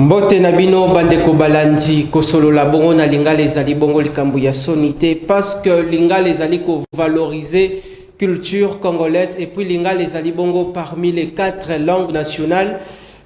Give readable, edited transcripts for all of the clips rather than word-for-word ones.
Mbote na bino bandeko balandi kosolola bongo na lingala ezali bongo likambo ya sonité parce que lingala ezali ko valoriser culture congolaise et puis lingala ezali bongo parmi les 4 langues nationales.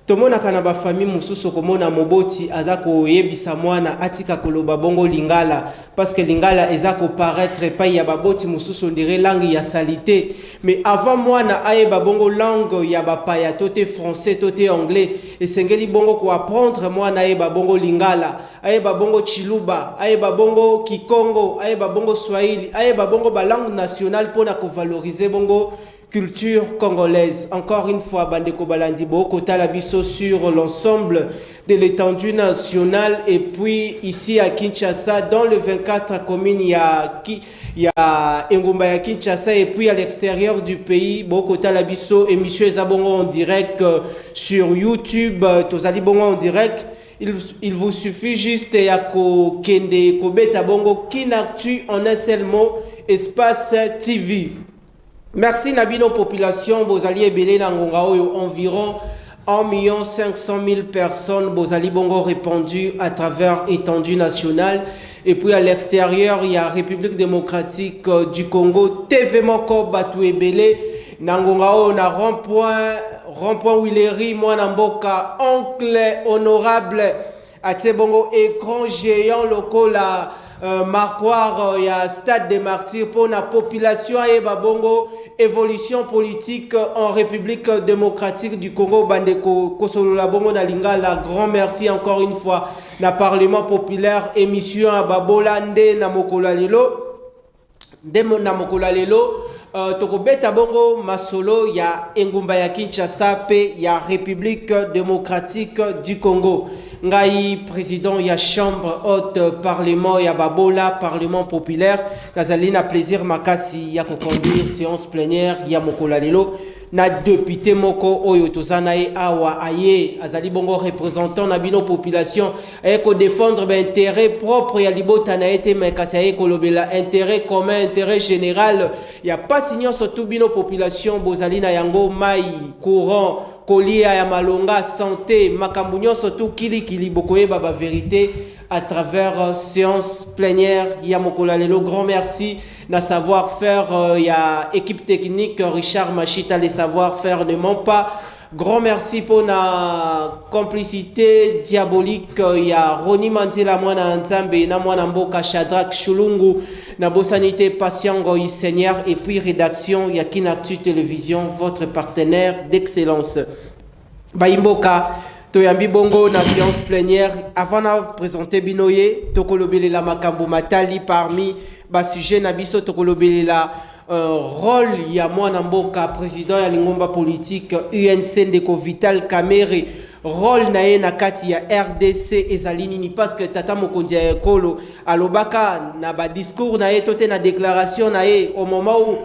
Tomona kana ba famille mususu komona moboti azako yebisa mwana atika koloba bongo lingala parce que lingala ezako paraître pas ya baboti mususu ndire langue ya salité mais avant mwana ayeba bongo langue ya bapaya toté français toté anglais et sengeli bongo ko apprendre mwana ayeba bongo lingala ayeba bongo chiluba ayeba bongo kikongo ayeba bongo swahili ayeba bongo ba langue nationale pour na ko valoriser bongo culture congolaise. Encore une fois, Bandeko Balandibo, Kota Labiso sur l'ensemble de l'étendue nationale. Et puis ici à Kinshasa, dans le 24 communes, il y a Ngumba ya Kinshasa. Et puis à l'extérieur du pays, Kota Labiso, émission Zabongo en direct sur YouTube, Tozali Bongo en direct. Il vous suffit juste à Kende Kobeta Bongo Kinactu en un seul mot, Espace TV. Merci Nabino population, Bozali Ebele Nangongao, environ 1 500 000 personnes, Bozali Bongo répandues à travers étendue nationale. Et puis à l'extérieur, il y a République démocratique du Congo, TV Moko Batu Ebele, Nangongao, na rond-point Willery, Mwanamboka, oncle honorable, Ate Bongo, écran géant local là. Marquoir il y a stade des martyrs pour la population et babongo évolution politique en République démocratique du Congo bandeko kosolola bongo na lingala. Grand merci encore une fois na Parlement populaire émission à babola nde na mokola lelo tokobeta bongo masolo ya Ngumba ya Kinshasa pe ya République démocratique du Congo. Ngai président ya chambre haute parlement ya babola parlement populaire nazali na plaisir makasi ya ko conduire séance plénière ya mokola lelo na député moko oyo tozana e awa aye azali bongo représentant na bino population e ko défendre ba intérêt propre ya libota na été makasi e ko lobela intérêt commun intérêt général ya pas signon surtout bino population bozali na yango mai courant kolia ya malonga santé makambunyo surtout kili bokoye baba vérité à travers séance plénière ya mokola lelo. Grand merci na savoir-faire ya équipe technique Richard Machita les savoir-faire ne ment pas. Grand merci pour la complicité diabolique ya Roni Mandela mwana nzambe na mwana mboka Shadrack Shulungu na bosanité patiengo y Seigneur et puis rédaction ya Kinactu télévision votre partenaire d'excellence. Baimboka toyambi bongo na séance plénière avant de présenter binoye tokolobele la makambo matali parmi ba sujet na biso tokolobele la rôle ya mwana mboka président ya lingomba politique UNC ndeko Vital Kamerhe rôle na ye na kati ya RDC ezalini ni parce que tata mokonzi ya ekolo alobaka na ba discours na ye tote na déclaration na ye au moment où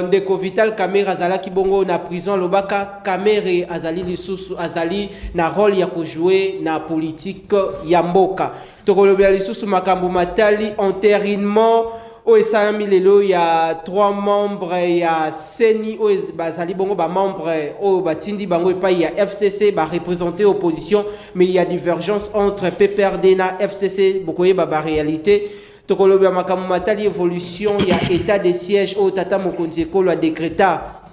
ndeko Vital Kamerhe azalaki bongo na prison lobaka Kamerhe azali lisusu azali na rôle ya jouer na politique ya mboka tokolobela lisusu makambo matali entérinement o esalami lelo ya 3 membres ya CENI o bazali bongo ba membres o batindi bango epai ya FCC ba représenter opposition mais il y a divergence entre PPRD na FCC bokoye ba réalité tokoloba makambo matali évolution ya état de siège au tata mokonzi ekolo a décréta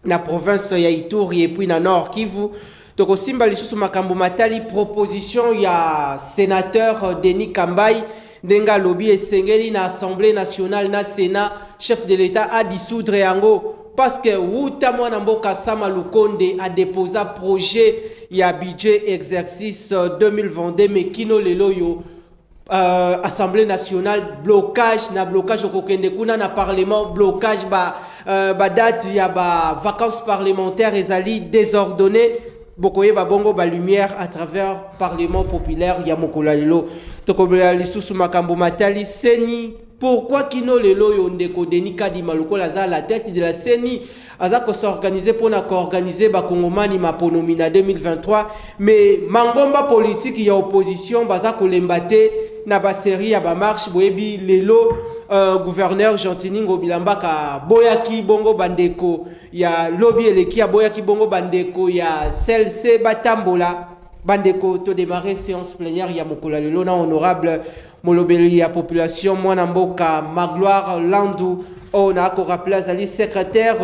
na province ya Ituri et puis na Nord Kivu tokosimba lisusu makambo matali proposition ya sénateur Denis Kambai ndenga lobby esengeli na assemblée nationale na sénat chef de l'état a dissoudre yango parce que wuta mwana mboka Sama Lukonde a déposé projet ya budget exercice 2022 mais kino lelo yo Assemblée nationale blocage au kokende kuna na parlement blocage ba date ya ba vacances parlementaires ezali désordonné bokoye ba bongo ba lumière à travers parlement populaire ya mokola lelo tokobela lisusu makambo matali CENI. Pourquoi kino lelo yo ndeko Denis Kadima lokola za la tête de la CENI azako s'organiser pour na organiser ba kongomani maponomina 2023 mais mangomba politique ya opposition bazako lembate na ba série ya ba marche boyebi lelo gouverneur Gentini Ngobilambaka boyaki bongo bandeko ya lobby eleki ya boyaki bongo bandeko ya CLC batambola Bandeko, to démarrer séance plénière, ya mokula lelo na honorable molobeli ya population, mwana mboka Magloire Landou, on a encore rappelé azali secrétaire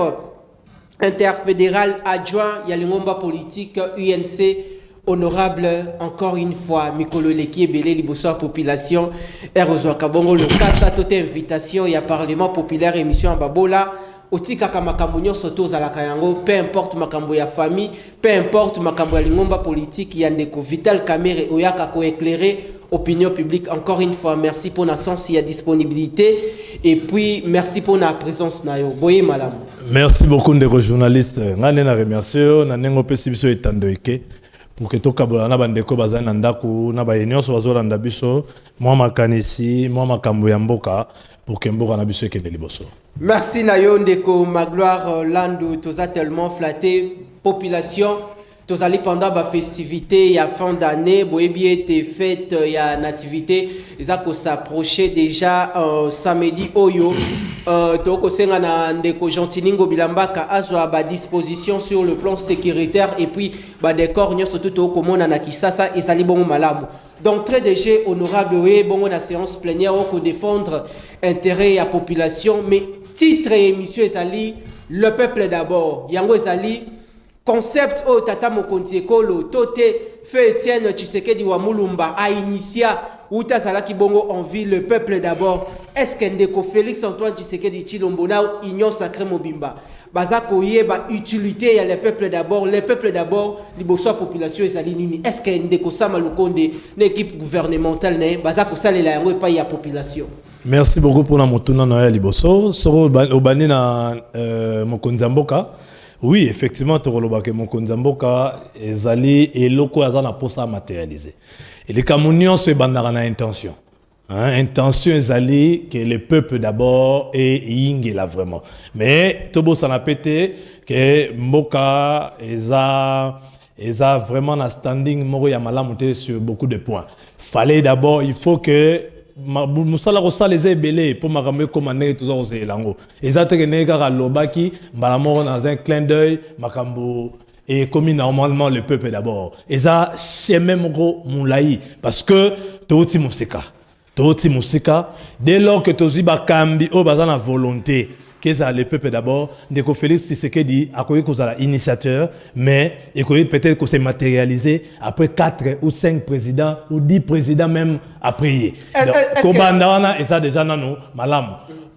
interfédéral adjoint ya lingomba politique UNC, honorable encore une fois Mikolo Leki Ebele liboso population Erozwa Kabongo le kasa toute invitation ya parlement populaire émission en Babola. Otika makambo nyonso tozalaka yango, peu importe makambo ya famille, peu importe makambo ya lingomba politique ya ndeko Vital Kamerhe oyaka ko éclairer opinion publique. Encore une fois merci pour la sens et la disponibilité et puis merci pour la présence na yo. Boye malamu. Merci beaucoup ndeko journaliste. Ngane na remercier na nengo pesi biso etandoike pour que tokabola na bandeko bazali na ndaku na ba nyonso bazolanda biso mwa makanisi mwa makambo ya mboka pour que mboka na biso ekende liboso. Merci Nayo Ndeko Magloire Landou, toza tellement flatté population. Tozali pendant la festivité à fin d'année, boyebi était fête ya nativité, ça ko s'approcher déjà samedi oyo. Toko senga na ndeko Gentiningo Bilambaka azwa ba disposition sur le plan sécuritaire et puis ba décor nyo surtout toko mona na Kisasa ezali bongo malamu. Donc très déjà honorable oui bongo na séance plénière ko défendre intérêt à population mais titre et émission ezali le peuple d'abord. Yango ezali concept au tata mokonzi ekolo tote feu Etienne Tshisekedi wa Mulumba a initié uta salaki bongo envie le peuple d'abord. Est-ce que ndeko Félix Antoine Tshisekedi Tshilombo na union sacrée mobimba bazako yeba utilité ya le peuple d'abord liboso population ezali nini? Est-ce que ndeko Sama Lukonde l'équipe gouvernementale ne bazako salela yango pa ya population? Merci beaucoup pour la motuna na liboso soro obani na mokonzi mboka. Oui, effectivement, Torolobake Mokonzamboka ezali eloko azana posa matérialiser. Et les Camerouniens se bandara na intention. Intention ezali que le peuple d'abord et yingela vraiment. Mais Tobo s'en a pété que Mboka eza vraiment un standing moro ya malamuté sur beaucoup de points. Fallait d'abord, il faut que musala rosa les ebele pour makambo commander tous os elango ezate nega lobaki mbala dans un clin d'œil makambo et comme normalement le peuple d'abord eza c'est même gros moulaï parce que toti musika dès lors que tozi ba kambi o bazana volonté que ça le peuple d'abord ndeko Félix Tshisekedi akoyi kozala initiateur mais ekoyi peut-être que c'est matérialisé après 4 ou 5 présidents ou 10 présidents même après kobandana et ça déjà nano malamu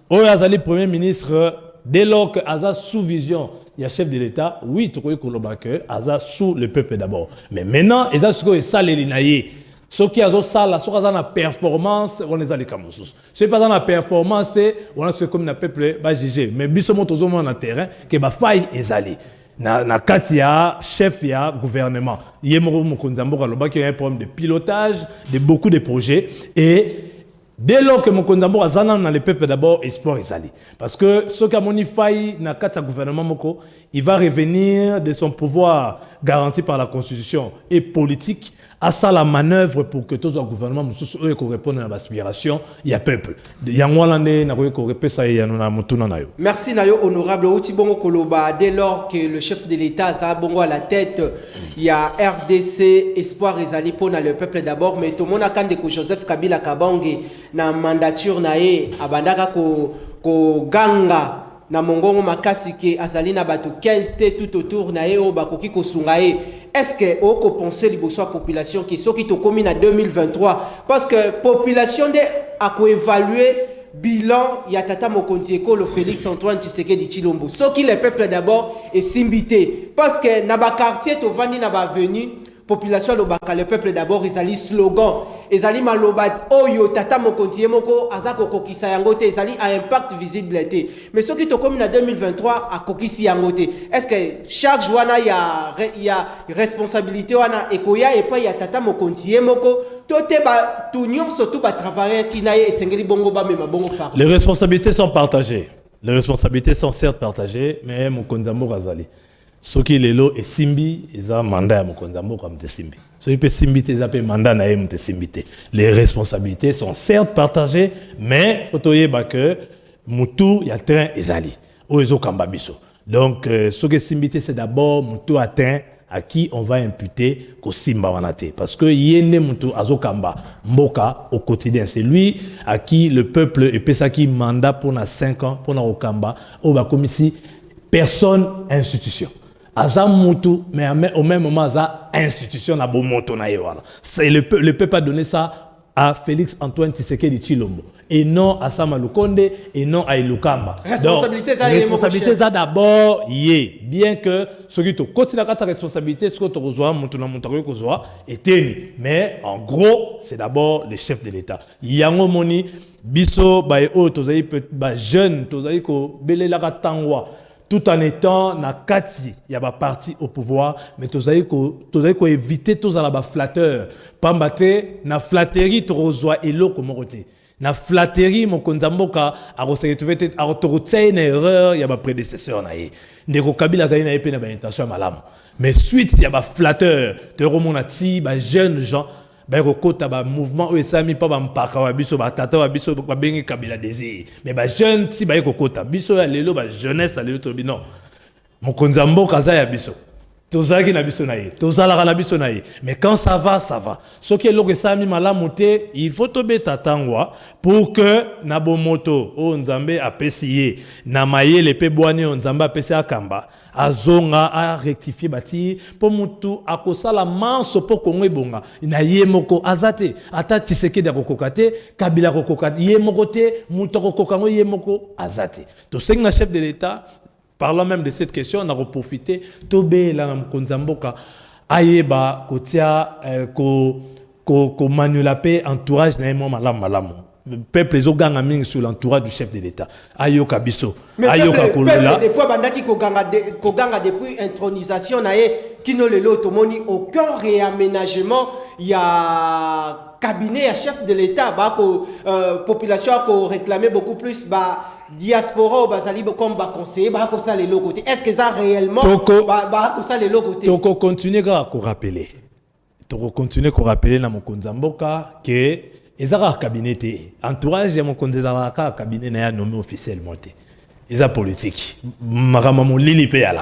oyo azali premier ministre dès lors que aza sous vision il y a chef de l'État oui tokoyi koloba que aza sous le peuple d'abord mais maintenant eza siko esaleli na ye. Ce qui a la performance, on est allé comme ça. Ce n'est pas dans la performance, on a ce comme le peuple va juger. Mais bisous tous au monde terrain, que ba faille est allé. Na katia chef ya gouvernement. Yemoro Mokonzambo Kaloba qui a un problème de pilotage de beaucoup de projets et dès lors que Mokonzambo a zanan dans le peuple d'abord espoir est allé. Parce que ce qu'a moni faille na katia gouvernement moko, il va revenir de son pouvoir garanti par la constitution et politique. À ça la manœuvre pour que tous les gouvernements répondent à l'aspiration, il y a peuple. Merci Nayo honorable Outibongo Koloba. Dès lors que le chef de l'État a bongo à la tête, il y a RDC Espoir Ezali pour le peuple d'abord, mais tout le monde a quand que Joseph Kabila Kabange na mandature nae abandaka ko ganga na mongongo makasi ke azali na bato 15 te tout autour na ye o bakoki kosunga ye. Est-ce que vous pensez liboso population qui sont qui to commune en 2023 parce que population de a ko évaluer bilan ya tata mokonzi ekolo Félix Antoine Tshisekedi Tshilombo ce qui le peuple d'abord est simbité parce que na ba quartier to vandi na ba avenue population lobaka le peuple d'abord ezali slogan ezali maloba oyo tata mokonzi moko azako kokisa yango te ezali a impact visible te mais ce qui to comme en 2023 a kokisi yango te. Est-ce que charge wana ya responsabilité wana ekoya et pas ya tata mokonzi moko tote ba tunyon surtout ba travailler qui na esengeli bongo ba mema bongo fa. Les responsabilités sont partagées. Les responsabilités sont certes partagées mais Mokonzambo Razali soki lelo et simbi eza mandat ya Mokonzambo comme te simbi soki pe simbi te eza pe mandat na ye te simbi te. Les responsabilités sont certes partagées mais faut toyeba que mutu ya terrain ezali o ezo kamba biso donc soki simbi te c'est d'abord mutu atteint à qui on va imputer ko simba wanate parce que yende mutu azokamba mboka au quotidien, c'est lui à qui le peuple et pesa qui mandat pour na 5 ans pour na okamba au ba komisi personne institution. Aza mutu mais au même moment aza institution na bomoto na yewala. C'est le peuple a donné ça à Félix Antoine Tshisekedi Tshilombo et non à Sama Lukonde et non à Ilukamba. Responsabilité ça d'abord yé, bien que ce qui te continue à ta responsabilité ce que tu reçois mutu na mutu ko reçoit et mais en gros c'est d'abord le chef de l'État. Yango moni biso ba o tozai ba jeune tozai ko belela ka tangwa tout en étant na kati ya ba parti au pouvoir mais tozai ko éviter tous à la flatteur pambate na flatterie to reçoit eloko morote na flatterie mon konzamboka a retrouver a retrouver une erreur ya ba prédécesseur na ye ndeko Kabila zali na ye pe na ba intention malamu mais suite ya ba flatteur te remonati ba jeunes gens ba rekota ba mouvement o esami pa ba mpaka wa biso ba tata wa biso ba bengi Kabila désir mais ba jeune si ba ekokota biso ya lelo ba jeunesse lelo to bino mon konzamboka za ya biso tozaki na biso na ye tozalaka na biso na ye mais quand ça va ce qui est lo esami malamu te il faut to beta tangwa pour que na bomoto o nzambe apesi ye na mayele pe bwani o nzambe apesi akamba azonga a rectifier bati pour mutu akosala manso po kongo ebonga na ye moko azate ata Tshisekedi akokokate Kabila akokokate ye moko te mutu akokokango ye moko azate to sengi na chef de l'État. Parlant même de cette question, on a profité Tobé la Konzamboka ayeba kotia ko manulape entourage na mo malamu. Peuple les oganga ming sur l'entourage du chef de l'État. Ayoka biso. Ayoka kolola. Depuis bandaki ko ganga depuis intronisation na ye kino lelo tomoni aucun réaménagement ya cabinet à chef de l'État ba ko population ko réclamer beaucoup plus ba diaspora bazali comme ba conseiller ba ko ça les locaux. Est-ce que ça réellement ba ko ça les locaux? Toko continuer à rappeler. Toko continuer à rappeler na mokonzamboka que ezaka cabinet entourage ya mokonzamboka cabinet na ya nommé officiellement te. Eza politique. Makama molili pe yala.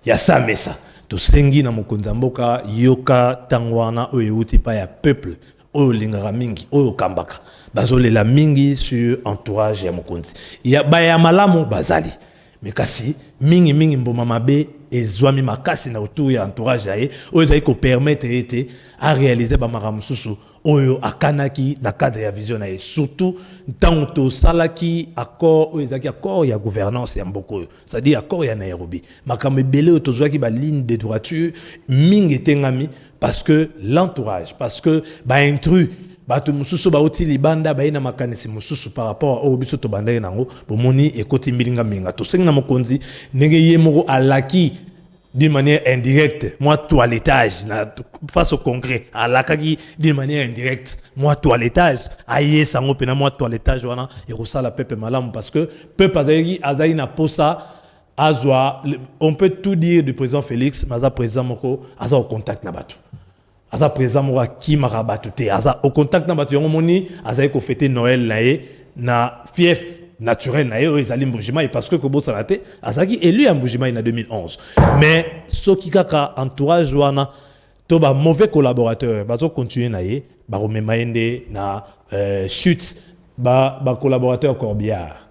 Ya ça mais ça. To sengi na mokonzamboka yoka tangwana o euti pa ya peuple o lingara mingi o kambaka. Bazole la mingi sur entourage ya mokonzi. Ya baya malamu bazali. Mais kasi mingi mboma mabe ezwami makasi na autour ya entourage aye o ezali ko permettre ete à réaliser ba maramususu oyo akanaki na cadre ya vision aye surtout tant to salaki accord o ezaki accord ya gouvernance ya mboko c'est-à-dire accord ya Nairobi makambe belé to zwaki ba ligne de droiture mingi tengami parce que l'entourage parce que ba intrus bato mususu ba oti libanda ba ina makanisi mususu par rapport au biso to bandai nango bomoni ekoti milinga minga to senga mokonzi ndenge ye moko alaki d'une manière indirecte moi toilettage na face au congrès alakaki d'une manière indirecte moi toilettage aye sango pena moi toilettage wana erosala peuple malamu parce que peuple azali na posa azwa on peut tout dire du président Félix maza président moko aza au contact na bato aza président moko ki marabatu te aza au contact na bato yango moni aza ko fêter Noël na fief naturel na yo ezali Mbujimai parce que kobo salate azaki élu à Mbujimai en 2011 mais soki kaka entourage wana to ba mauvais collaborateur bazo continuer na ye ba rememainde na chute ba collaborateur Corbière.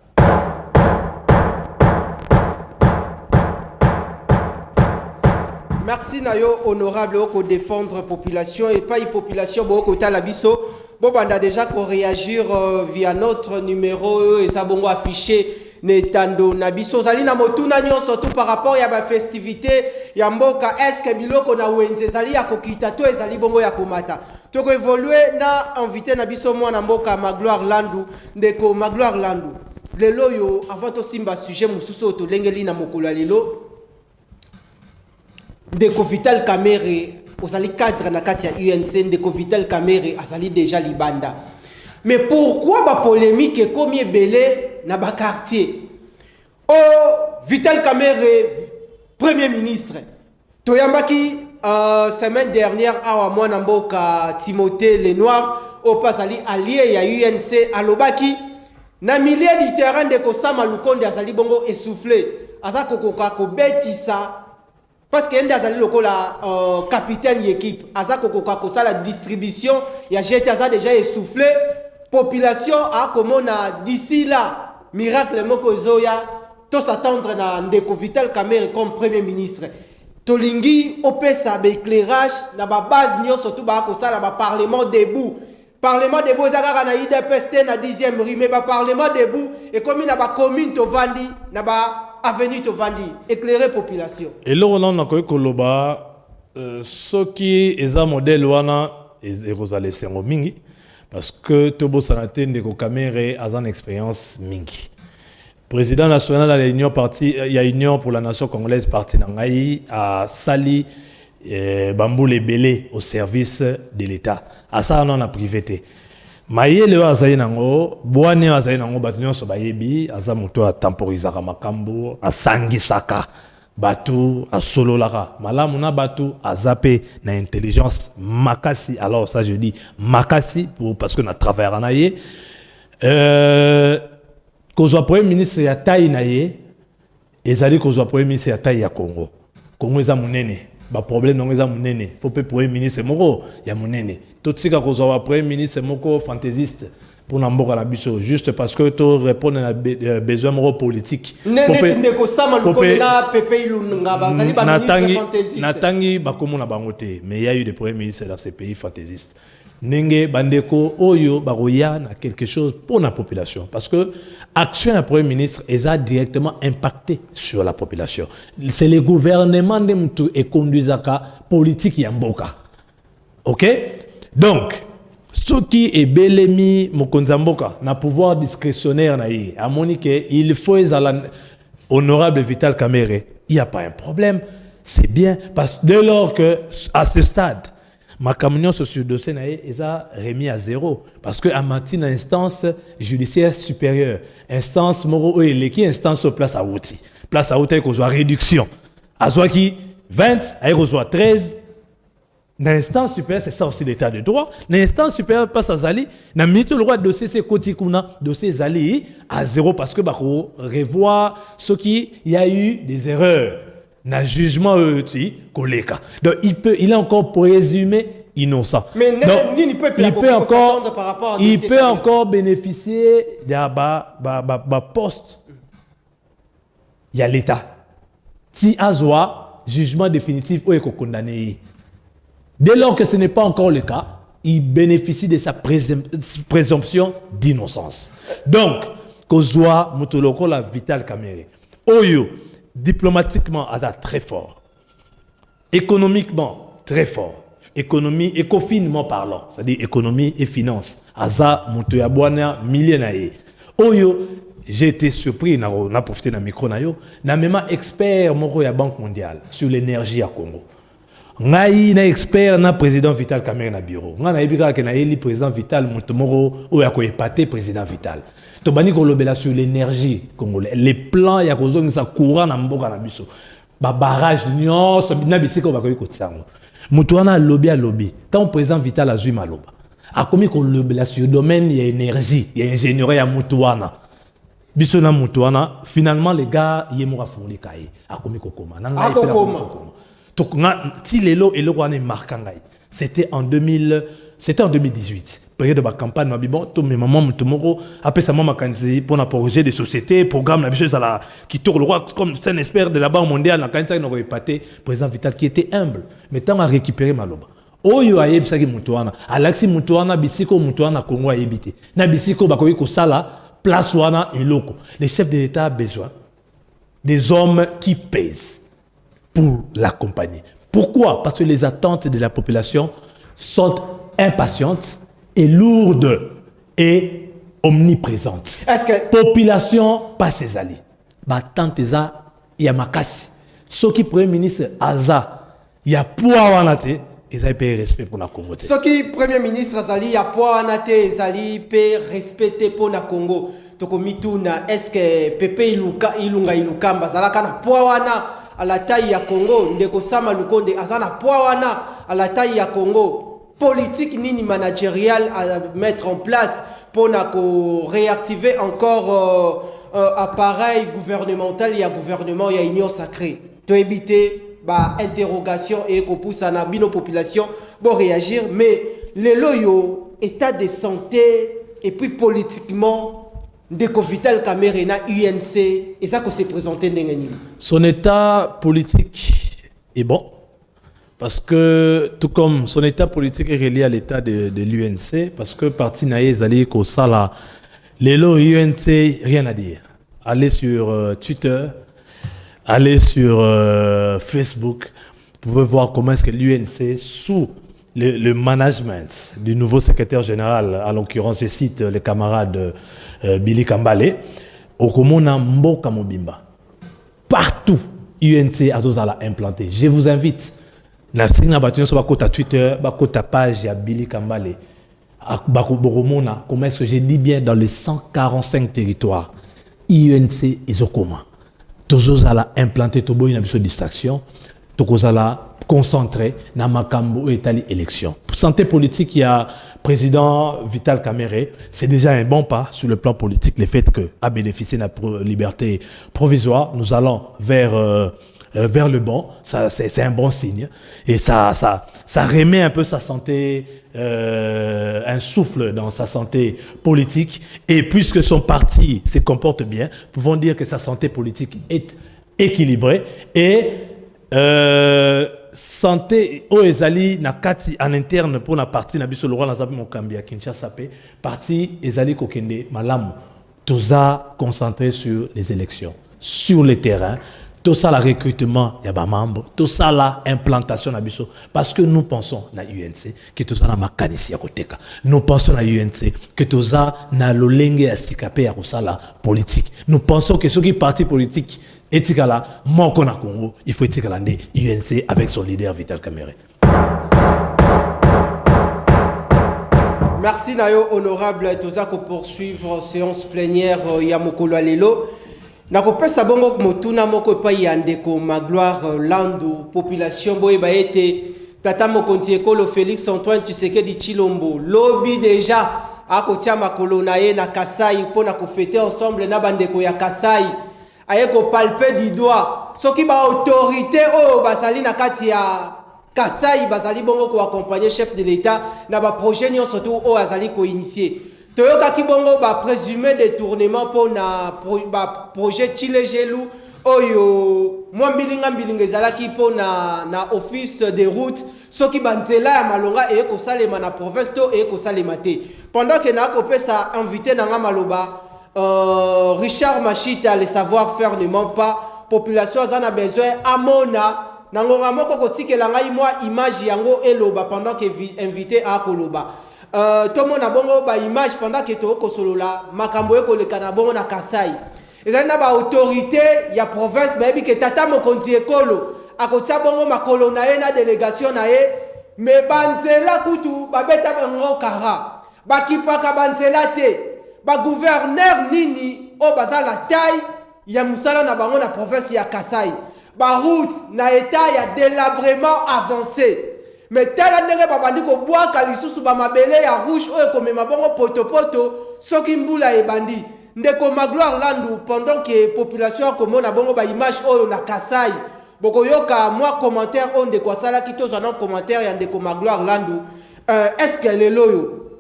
Merci Nayo honorable au défendre population et pas une population beaucoup talabiso. Bon on a déjà qu'on réagir via notre numéro et ça bon affiché netando nabiso zali na motuna nyo surtout par rapport à la festivité ya mboka est-ce que biloko na wenze zali ya kokita to ezali bongo ya komata to ko évoluer na invité nabiso mwana mboka Magloire Landu ndeko Magloire Landu lelo yo avant to simba sujet mususu to lengeli na mokolo lelo ndeko Vital Kamerhe osali cadre na kati ya UNC ndeko Vital Kamerhe asali déjà libanda. Mais pourquoi ba polémique comme belé na ba quartier? Oh Vital Kamerhe premier ministre. Toyambaki semaine dernière awa mwana mboka Timothée Lenoir au pasali allié ya UNC alobaki na milieu du terrain de Kosama Lukonde asali bongo essoufflé. Asa kokoka ko betisa parce que ndazali lokola capitaine d'équipe aza kokoka ko la distribution ya jet aza déjà essoufflé population a komona d'ici là miracle moko zoya to s'attendre na Ndeko Vital Kamerhe comme premier ministre tolingi opesa ba éclairage na ba base nyonso to ba ko sala ba parlement debout ezaka na IDPS na 10e rue mais ba parlement debout et comme na ba commune to vandi na ba avenue to vandi éclairer population et là on a koloba ce qui est un modèle wana et Rosalie Sengo mingi parce que Tobo Sanate Ndeko Kamerhe a une expérience mingi. Président national de l'Union parti, il y a Union pour la nation congolaise parti Nangaï à Sali Bambou les Belé au service de l'État. À ça on a privé. Maye le azayi nango, boane azayi nango batunyo so bayebi, azamuto a temporisaka makambo, a sangisaka batu, a sololaka. Malamu na batu a zappé na intelligence makasi. Alors ça je dis makasi parce que na travaillé na ye. Qu'on soit premier ministre ya taille na ye, ezali qu'on soit premier ministre ya taille ya Congo. Congo eza munene. Ba problème non eza munene. Faut pas premier ministre moko ya munene. Tout ce qu'on soit premier ministre moko fantaisiste pour n'amboka la biso juste parce que tu répondre à besoin moko politique. Natangi bakomo na bangote mais il y a eu des premiers ministres dans ces pays fantaisistes. Nenge bandeko oyo baroya na quelque chose pour la population parce que action d'un premier ministre est directement impacté sur la population. C'est le gouvernement de mtu et conduisaka politique yamboka. OK? Donc ce qui est belemi mokonzamboka na pouvoir discrétionnaire na yi a monique il faut honorable Vital Kamerhe, il y a pas un problème, c'est bien parce que dès lors que à ce stade ma communion sur ce dossier est remis à zéro parce que à matin instance judiciaire supérieure instance moro et qui instance place à outil qu'on soit réduction à soit qui 20 à soit 13 l'instance supérieure c'est ça aussi l'état de droit l'instance supérieure passe à Zali na minute le droit dossier c'est kotikuna dossier Zali à zéro parce que bako revoir ce qui il y a eu des erreurs. Na jugement koleka. Donc il est encore présumé innocent. Mais il peut encore bénéficier de poste. Il y a l'État. Si azwa jugement définitif ou est condamné. Dès lors que ce n'est pas encore le cas, il bénéficie de sa présomption d'innocence. Donc, kozwa mutoloko la Vital Kamerhe. Oyo diplomatiquement, Aza très fort. Économiquement, très fort. Économie, écofinement parlant, c'est-à-dire économie et finance. Aza, Motoyabouana, millionnaire. Oyo, j'ai été surpris, on a profité d'un micro, na même expert moko ya Banque mondiale sur l'énergie à Congo. Ngai na expert na président Vital Kamerhe na bureau. Nga na ebika ke na eli président Vital Montomoro ou ya ko épater président Vital. Tobani kolobela sur l'énergie congolaise. Les plans ya kozongisa courant na mboka na biso. Ba barrage nyonso na bisiko ba koyi kotisango. Mutu wana lobby. Tant président Vital azui maloba. A komi kolobela sur domaine ya énergie, ya ingénierie ya mutu wana. Biso na mutu wana finalement les gars yemo ka fongoli kai. A komi kokoma. Na ngai pe kokoma. Si l'élo et le roi est marquant, c'était en 2018. Période de la campagne, bon, tous mes mamans, tout après ça, maman candidat pour un projet de société, programme, la chose qui tourne le roi comme c'est un expert de la Banque mondiale, la candidat n'aurait pas été président Vital qui était humble, mais tant à récupérer Maloba. Oyo ayeb saki mutuana, alaxi mutuana bisiko mutuana Congo ayebité. Na bisiko bakoyi ko sala place wana et loko. Les chefs de l'État ont besoin des hommes qui pèsent pour l'accompagner. Pourquoi? Parce que les attentes de la population sont impatientes et lourdes et omniprésentes. Est-ce que population pas ses alliés. Battante eza ya makasi. Ce qui premier ministre Aza ya poa wanate ils paient respect pour la Congo. Ce qui premier ministre Azali ya poa wanate Azali paient respecter pour la Congo. Toko mituna est-ce que Pepe Ilunga bazalaka na poa wana à la taille ya Congo, Ndeko Sama Lukonde azana poawana à la taille ya Congo, politique nini managériale à mettre en place pour réactiver encore appareil gouvernemental, il y a gouvernement, il y a union sacrée. To éviter bah interrogation et qu'on pousse à nos populations pour réagir, mais les loyaux état de santé et puis politiquement de Vital Kamerhe na UNC et ça qu'on s'est présenté n'engeni. Son état politique est bon parce que tout comme son état politique est relié à l'état de l'UNC parce que parti naïe zali ko sala les lots UNC rien à dire. Allez sur Twitter, allez sur Facebook, vous pouvez voir comment est-ce que l'UNC sous le management du nouveau secrétaire général, à l'occurrence, je cite les camarades Billy Kambale, Okomona Mboka Mobimba. Partout, UNC a implanté. Je vous invite, la Twitter, la page de Billy Kambale, comment est-ce que je dis bien dans les 145 territoires, UNC et Zokoma. Tous ala implanté tobo une distraction, tous ala concentré na makambo etali élection. Pour santé politique, il y a président Vital Kamerhe, c'est déjà un bon pas sur le plan politique, le fait que a bénéficié de la liberté provisoire, nous allons vers le bon, c'est un bon signe et ça remet un peu sa santé, un souffle dans sa santé politique et puisque son parti se comporte bien, pouvons dire que sa santé politique est équilibrée et santé o ezali na kati en interne pour la partie na biso le roi nazabi mokambi à Kinshasa pe parti ezali kokende malamu toza concentré sur les élections sur le terrain. Tout ça, le recrutement, il y a des membres. Tout ça, l'implantation, parce que nous pensons à l'UNC que tout ça, nous pensons à l'UNC que tout ça, na l'olenge astikapé à la politique. Nous pensons que ceux qui parti politique, etikala, moko na Congo, il faut etikala UNC avec son leader Vital Kamerhe. Merci Nayo, honorable Toza, pour poursuivre séance plénière Yamokolo Alelo. Nakopesa bongo motuna moko pa yandeko Magloire Landu population boye ba été tata mokonzi ekolo Félix Antoine Tshisekedi Chilombo lobby déjà akotia makolo na ye na Kasai pona ko fêter ensemble na bandeko ya Kasai aye ko palper du doigt soki ba autorité o basali na kati ya Kasai basali bongo ko accompagner chef de l'état na ba projet nyon surtout o azali ko initier Toyoka Kibongo ba présumé détournement pour na projet Chilejelu oyo mwambilinga zalaki pour na office des routes soki banzela ya malonga et ko salema na province to et ko salema te pendant que na ko pesa invité na nga maloba Richard Machita le savoir faire ne ment pas population azana besoin amona nangonga moko ko tikela ngai moi image yango eloba pendant que invité a koloba tout le monde a bongo ba image pendant que to ko solola makambo eko le kanabongo na Kasai ezali na ba autorité ya province ba bi ke tata mokonzi ekolo akotia bongo makolo na ye na délégation na ye mais banzela kutu ba beta bango kara ba kipaka banzela te ba gouverneur nini o bazala taille ya musala na bango na province ya Kasai ba route na état ya délabrement avancé. Mais tel ndenge babandi ko boaka lisusu ba mabele ya rouge oyo komema bongo poto soki mbula ebandi ndeko Magloire Landu pendant que population komona bongo ba image oyo na Kasai boko yoka moi commentaire on de quoi sala kito zana commentaire ya ndeko Magloire Landu est-ce que le loyo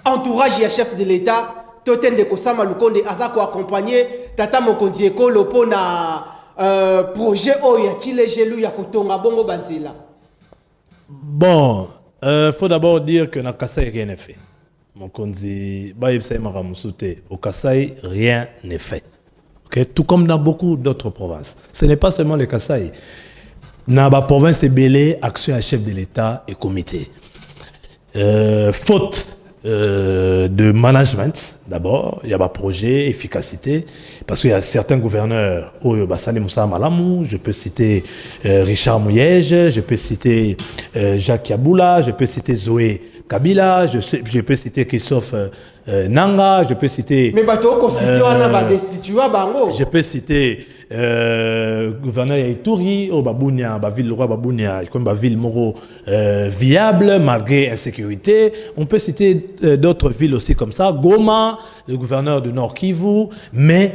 entourage ya chef de l'état toten de Kosama Lukonde azako accompagner tata mokonzi ekolo pona projet oyo ya Chilejelu ya kotonga bongo banzela. Bon, faut d'abord dire que na Kasai rien n'est fait. Mon konzi, au Kasai rien n'est fait. Okay? Tout comme dans beaucoup d'autres provinces. Ce n'est pas seulement le Kasai. Dans la province est belé, action à chef de l'État et comité. Faute de management, d'abord, il y a un projet, efficacité, parce qu'il y a certains gouverneurs, je peux citer Richard Mouyège, je peux citer Jacques Yaboula, je peux citer Zoé Kabila, je peux citer Christophe Nanga, je peux citer... Mais je peux citer gouverneur Yaitouri, Babounia, ville roi Babounia, comme ville Moro viable malgré insécurité. On peut citer d'autres villes aussi comme ça, Goma, le gouverneur du Nord Kivu, mais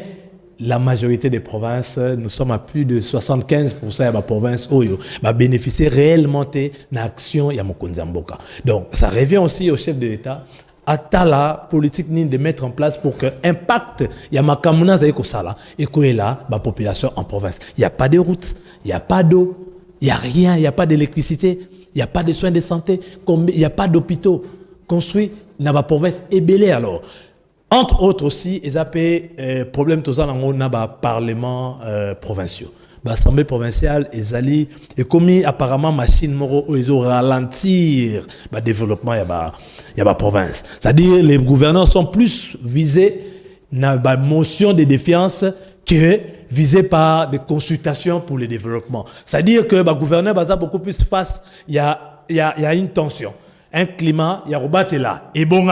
la majorité des provinces, nous sommes à plus de 75% de la province où va bénéficier réellement de l'action de Mokonzi Mboka. Donc, ça revient aussi au chef de l'État à la politique de mettre en place pour que l'impact y a ma kamuna zaiko sala et que là la population en province. Il n'y a pas de routes, il n'y a pas d'eau, il n'y a rien, il n'y a pas d'électricité, il n'y a pas de soins de santé, il n'y a pas d'hôpitaux construits dans la province et belé alors. Entre autres aussi, ils ont problème tous dans le parlement provincial. L'Assemblée provinciale, ils ont commis apparemment machine moro où ils ont ralentir le développement de la province. C'est-à-dire les gouverneurs sont plus visés dans la motion de défiance que visés par des consultations pour le développement. C'est-à-dire que le gouverneur va beaucoup plus face, il y a une tension, un climat, il y a là et bon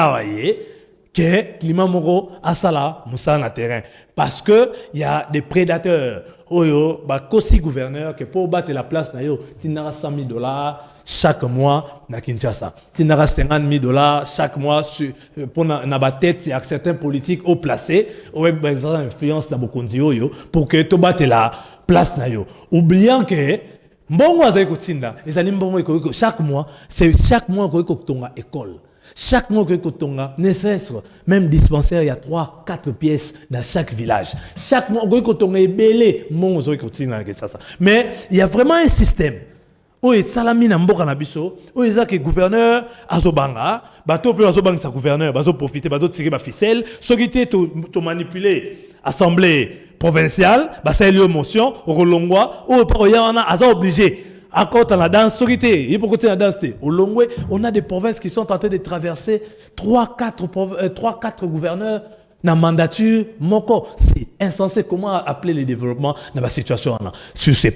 que climat moro asala moussa na terrain parce que il y a des prédateurs oyo ba kosi gouverneur que pour battre la place na yo tinara $100,000 chaque mois na Kinshasa tinara $50,000 chaque mois pour na ba tête à certains politiques au placé avec par exemple influence na bokonzi oyo pour que to battre la place na yo oubliant que mbongo azali kotinda ezali mbongo ko chaque mois ko tonga école. Chaque mois que Kotonga, ne serait-ce même dispensaire, il y a 3-4 pièces dans chaque village. Chaque mois que Kotonga est belé, mais il y a vraiment un système. Où est salami na mboka na biso, où est ça que gouverneur azobanga, bato pe azobanga sa gouverneur, bazo profiter, bazo tirer ba ficelle, ce qui était to manipuler assemblée provinciale, ba ça lieu motion, rolongwa, ou pas y en a azo obligé. Encore dans la danse, il faut continuer la danse. Au Longwe, on a des provinces qui sont en train de traverser 3-4 gouverneurs dans la mandature. C'est insensé. Comment appeler le développement dans la situation là? Sur ces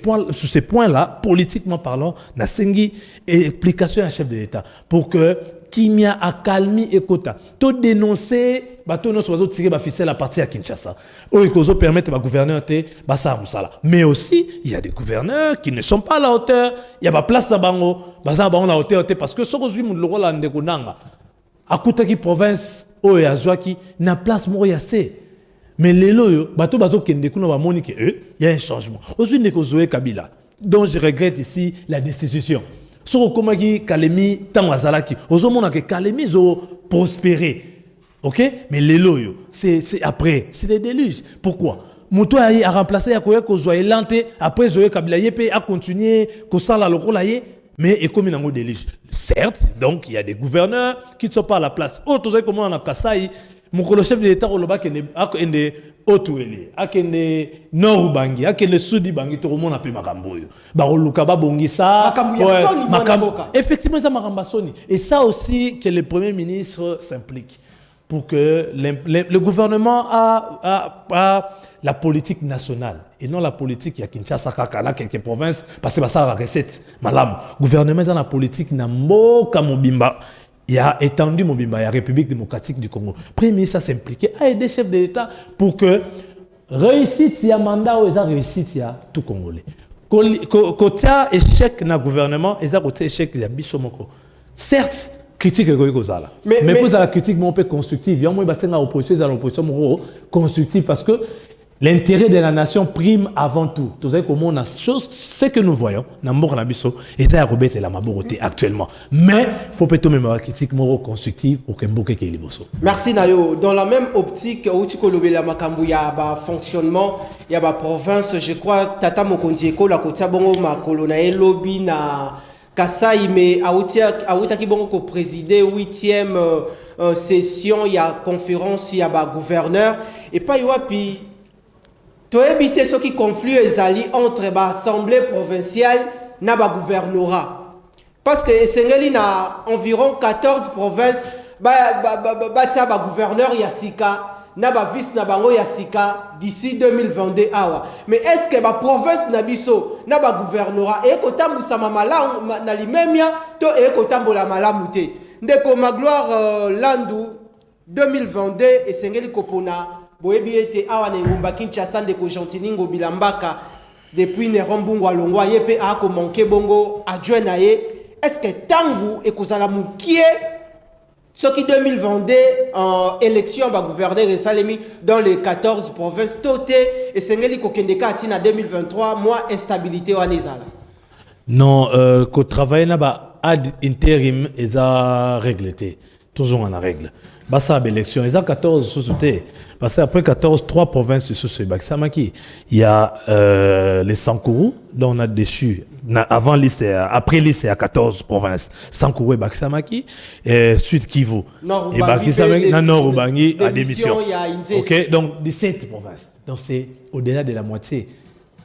points-là, politiquement parlant, on a une explication à chef de l'État pour que Kimia a calmé et Kota. Tout dénoncer, bateau nos oiseaux tirer la ficelle à partir à Kinshasa. Ou ils permettent aux gouverneurs de basa musala. Mais aussi, il y a des gouverneurs qui ne sont pas à la hauteur. Il y a pas place dans bango, basa bango la hauteur parce que ce que je le rôle en dégonanga. À Koutaki province, ou à Zouaki, na place moyasé. Mais les loyaux, bateau kende kuna ba monique il y a un changement. Aujourd'hui ne Zoé Kabila. Donc je regrette ici la destitution. Soko komaki Kalemi Tamazalaki. Ozomona que Kalemi zo prospérer. OK? Mais les loyaux, c'est après, c'est des déluges. Pourquoi? Mouto a remplacé Yakoya Kozoé Lante, après Zoé Kabila Yepe a continué Kosala Lokolaye, mais est comme un déluge. Certes, donc il y a des gouverneurs qui ne sont pas à la place. Autre chose comme on a Kasaï, mon chef de l'État au Loba qui est Otuele, akende Nord Bangi, akende Sudi Bangi, tout le monde a pu makamboyo. Baroluka Bongisa, effectivement ça makamba soni. Et ça aussi que le Premier ministre s'implique pour que le gouvernement a la politique nationale et non la politique il y a Kinshasa Kakala quelques provinces parce que ça la recette malam. Gouvernement dans la politique na mboka mobimba. Il a étendu Mobimba, la République démocratique du Congo. Le Premier ministre s'est impliqué à aider les chefs de l'État pour que réussite il y a mandat ou il y a réussite il y a tout Congolais. Côté échec dans le gouvernement, il y a côté échec il y a Bissomoko. Certes, critique mais pour la critique on peut constructive. Il y a moins l'opposition dans l'opposition constructive parce que l'intérêt de la nation prime avant tout. Tout ça comme on a chose, ce que nous voyons dans Mboko Nabiso et ça Robert et la Maboroté actuellement. Mais faut peut-être même avoir critique morale constructive pour que Mboké qui liboso. Merci Nayo. Dans la même optique où tu connais la makambu ya ba fonctionnement, il y a ba province, je crois Tata Mokonzi Eko la kotia bongo ma colonel lobby na Kasai mais aouta ki bongo ko présider 8e session, il y a conférence, il y a ba gouverneur et pas yoapi tu éviter ce qui conflit entre l'Assemblée provinciale et le gouvernorat. Parce que Sengeli a environ 14 provinces, le gouverneur Yassika, le vice Yassika d'ici 2022. Mais est-ce que la province Nabiso, le gouvernorat, est na limemia to ekotambola malamute. Ndeko Magloire Landou 2022 et Sengeli Kopona. Boyebi ete awa na ngomba Kinshasa ndeko Gentiningo Bilambaka depuis Nerombungu alongwa yepe a ko manquer bongo adjoint na ye. Est-ce que tangu ekozala mukie Ce qui 2022 en élection va gouverner Salemi dans les 14 provinces toté et Sengeli Kokendeka Atina 2023 moi instabilité au Anezala. Non, qu'au travail là-bas ad intérim ils a réglé toujours en règle. Bah ça l'élection ils a 14 sociétés parce qu'après 14 3 provinces sous ce Baksamaki il y a les Sankourou dont on a déçu avant liste après liste à 14 provinces Sankourou et Baksamaki et Sud Kivu et Baksamaki Nord Ubangi à démission. OK, donc 17 provinces. Donc c'est au-delà de la moitié.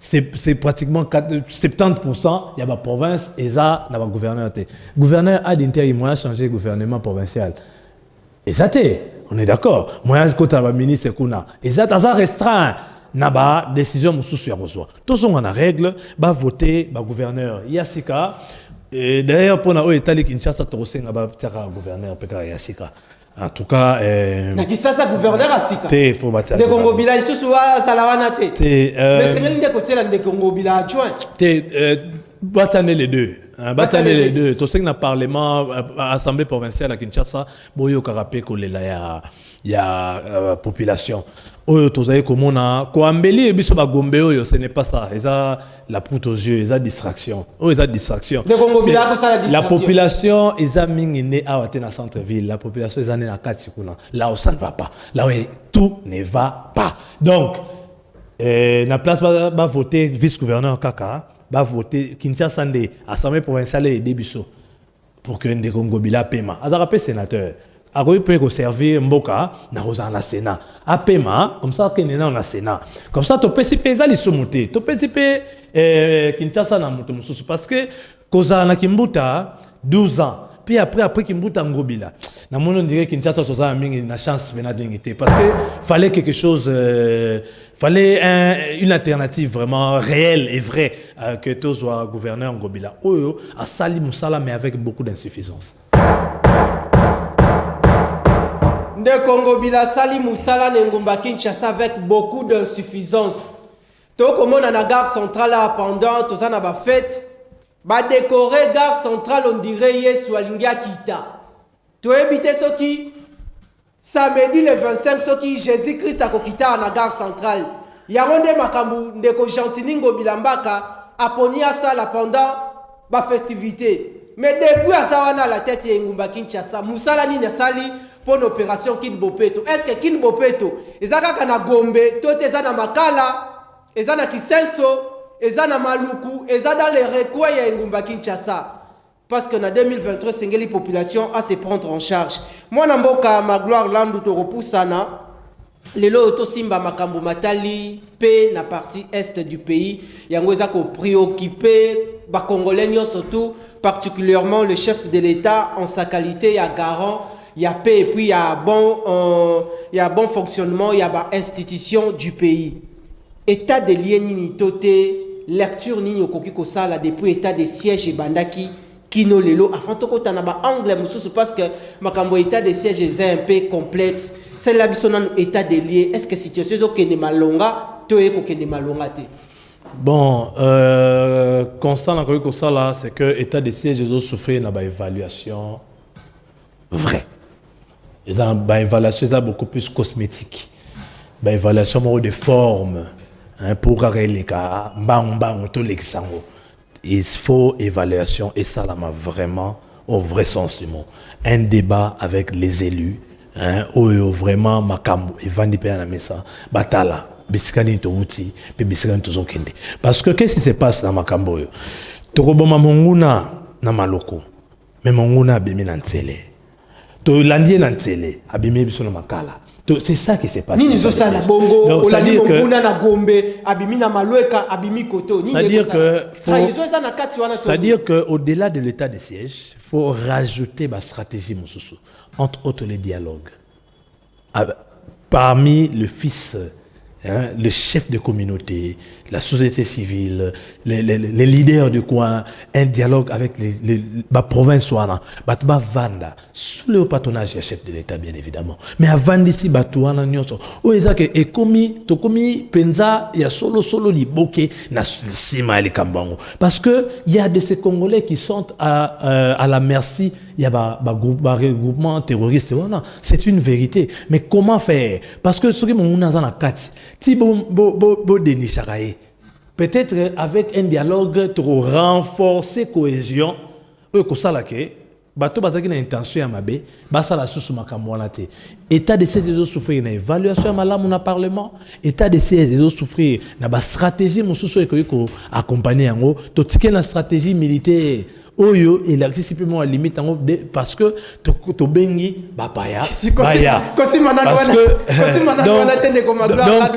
C'est pratiquement 70%, il y a ma province et ça n'a pas gouverneur. Gouverneur a d'intérim, moi changé gouvernement provincial. Et ça on est d'accord. Moi quand tu as ministre kuna et ça restreint n'a pas décision mususu ya reçoit. Tous sont en règle, va voter ba gouverneur. Yasika et d'ailleurs pour na o Italie Kinshasa to senga ba tsaka gouverneur peka Yasika. En tout cas, Nakisasa gouverneur Asika. Faut battre. De Congo Bila isusu wa salawana te. Mais c'est ngende côté la de Congo Bila adjoint. Bataner les deux. Bataner les deux. Tout ce qui est parlement, assemblée provinciale à Kinshasa, boyo karapé kolela ya population. Oyo tozaye komona ko ambeli biso ba gombe oyo ce n'est pas ça. Ils a la poudre aux yeux, ils a distraction. Oh, ils a distraction. De Congo Bila ko ça la distraction. La population ils a mingi né à Watena centre ville. La population ils a né à Katikuna. Là où ça ne va pas. Là où tout ne va pas. Donc na place va voter vice-gouverneur Kaka. Va voter Kinshasa Ndé, Assemblée provinciale et Débisso pour que Ndé Congo Bila Pema. Azarape sénateur. Agoy peut servir Mboka, na rosa na Sénat. A Pema, comme ça qu'il na Sénat. Comme ça, tu peux participer à l'issomouté. Tu peux participer Kinshasa na Mutomusu parce que Koza na Kimbuta 12 ans. Puis après Kimbuta Ngobila. Na mon on dirait Kinshasa Sosa a mis une chance de parce que fallait quelque chose. Fallait une alternative vraiment réelle et vraie que tu sois gouverneur en Gobila. Oyo a sali Moussala mais avec beaucoup d'insuffisance. De Congo Bila sali Moussala Ngumba Kinshasa avec beaucoup d'insuffisance. To comme on a la gare centrale pendant tout ça n'a pas fait. Ba décorer gare centrale on dirait Yesu Alingia Kita. Tu éviter ce qui samedi le 25 soki Jésus-Christ a kokita na gare centrale. Yaronde makambu ndeko Gentiningo Bilambaka aponia sala pendant ba festivité. Mais depuis azawana la tête ya Ngumba Kinshasa, Moussala ni sali pour l'opération Kinbopeto. Est-ce que Kinbopeto ezaka kana Gombe, tout ezana Makala, ezana Kisenso, ezana Maluku, ezana dans les recoins ya Ngumba Kinshasa. Parce que en 2023, la population a se prendre en charge. Moi, Namboka, ma gloire, l'andu to repoussana, les loto simba makambo matali, paix na partie est du pays, yangoza ko préoccupé, ba congolais surtout, particulièrement le chef de l'État en sa qualité, il y a garant, il y a paix et puis il y a bon fonctionnement, il y a ba institution du pays. État de lien ni toté, lecture ni yokoki ko sala depuis état de siège et bandaki. Kino lelo afin to kota na ba angle mususu parce que makambo état de siège est un peu complexe. C'est la bisonane état de lié. Est-ce que situation zo kene malonga to eko kene malonga te? Bon, constant encore que ça là, c'est que état de siège ils ont souffert na ba évaluation vraie. Et dans ba évaluation ça beaucoup plus cosmétique. Ba évaluation de forme hein, pour arrêter les cas, bang to l'exango. Il faut évaluation et ça là m'a vraiment au vrai sens du mot un débat avec les élus hein où vraiment makambo et vandi pe na mesa batala bisikani to uti pe bisikani to zokende parce que qu'est-ce qui se passe dans makambo yo to boma monguna na maloko mais monguna bimi na ntsele to landie na ntsele abimi biso na makala. C'est ça qui s'est passé. C'est-à-dire qu'au-delà de l'état de siège, il faut rajouter ma stratégie, entre autres les dialogues. Parmi le fils hein, les chefs de communauté, la société civile, les leaders du coin, un dialogue avec la province ouana, batba vanda, sous le patronage du chef de l'État bien évidemment. Mais avant d'ici batouana nyonso, o ezake tokomi penza ya solo liboke na sima les kambango. Parce que il y a de ces Congolais qui sont à la merci, il y a ba regroupement terroriste ouana, c'est une vérité. Mais comment faire? Parce que ce qui mon na kati ti bo denishakaye. Peut-être avec un dialogue pour renforcer cohésion, que ça là que bateau bazaki na intention ya mabe, basa la sous makamwana te. État de siège de souffrir na évaluation malamu na parlement, état de siège de souffrir na ba stratégie mususu eko accompagner yango, to tike na stratégie militaire. Oyo élargi simplement à limite parce que to bengi bapaya baya parce que donc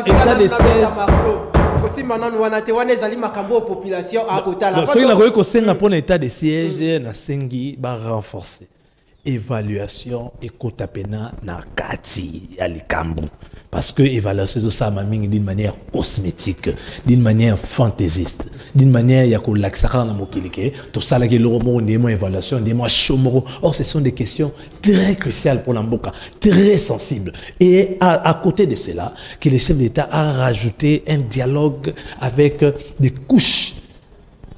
état de siège kosi manon wana te wana ezali makambo population a kotala so ina koyi kosenga pour état de siège na sengi ba renforcer évaluation et kotapena na kati ya likambo parce que évaluation de ça mamingi d'une manière cosmétique, d'une manière fantaisiste, d'une manière ya ko laksaka na mokilike to sala ke lomo ndemo évaluation ndemo chomoro. Or ce sont des questions très cruciales pour l'Amboka, très sensibles. Et à côté de cela, que le chef d'État a rajouté un dialogue avec des couches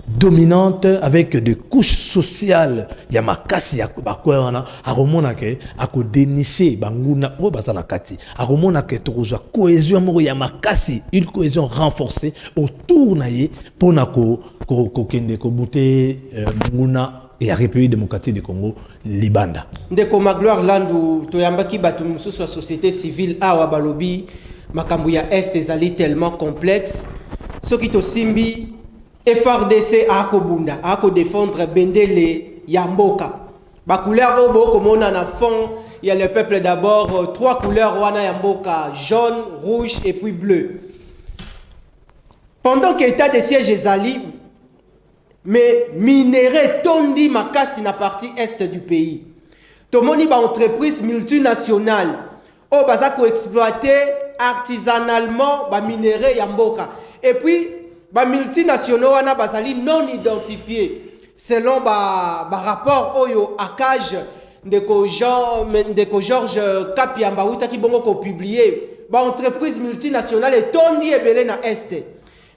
dominante avec des couches sociales ya makasi ya bakwana aromona ke ako dénicher banguna o batala kati aromona ke tokozwa cohésion moko ya makasi, une cohésion renforcée autour naye pona ko kende ko buter nguna et la République démocratique du Congo libanda ndeko Magloire Landu toyambaki batu mususu wa société civile awa balobi makambu ya est ezali tellement complexe soki to simbi FRDC a kobunda a ko défendre bendele yamboka ba couleur obo komona na fond il y a le peuple d'abord trois couleurs wana yamboka jaune rouge et puis bleu pendant que état de siège ezali mais minéré tondi makasi na partie est du pays tomoni ba entreprise multinationale o baza ko exploiter artisanalement ba minéré yamboka et puis ba multinationaux wana bazali non identifiés selon ba rapport oyo akage ndeko Georges Kapiamba utaki bongo ko publier ba entreprise multinationale etondi ebele na est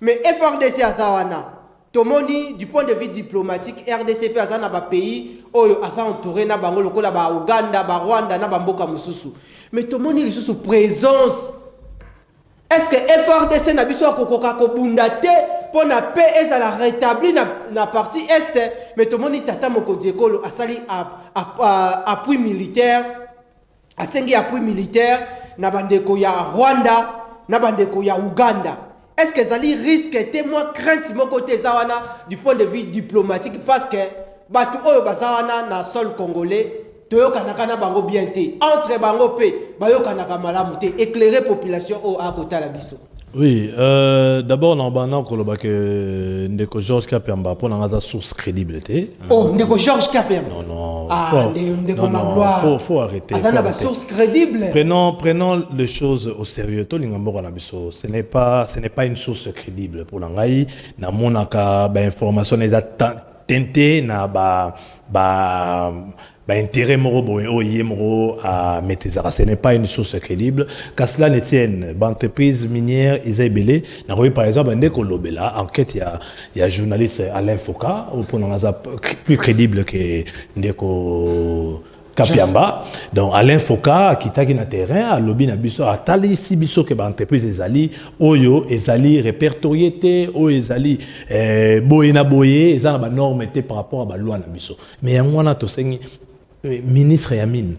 mais FRDC azawana tomoni du point de vue diplomatique RDC azana ba pays oyo asa entouré na bango lokola ba Uganda ba Rwanda na ba mboka mususu mais tomoni lisusu présence. Est-ce que FRDC n'a besoin de bundate pour la paix et la rétablir na partie est mais tout le monde tata moko diekolo a sali appui militaire a sengi appui militaire na bandeko ya Rwanda na bandeko ya Uganda. Est-ce que Zali risque était moins crainte mon côté zawana du point de vue diplomatique parce que batu oyo bazawana na sol congolais toyokanaka bango bien te entre bango pe bayokanaka malamu te éclairer population au à côté la biso. Oui, d'abord on a koloba que ndeko Georges Kapiamba pour nga source crédibilité. Oh, ndeko Georges Kapiamba. Non. Ndeko Magloire. Faut arrêter. Azana ba source crédible. Prenons les choses au sérieux. To lingambora na biso, ce n'est pas une source crédible pour ngai na monaka ba information les tenté na ba intérêt moro à maîtriser. Ce n'est pas une source crédible. Qu'à cela ne tienne, l'entreprise minière Isaïbélé, par exemple, un décolobela, enquête, il y a journaliste Alain Foucault, ou pour nous plus crédible que Ndeko Kapiamba. Donc Alain Foucault qui t'a na terrain à lobby na biso a tali si biso que l'entreprise ezali oyo ezali répertorié o ezali boyena boye ezana ba norme té par rapport à ba loi na biso. Mais yango to sengi ministre ya mine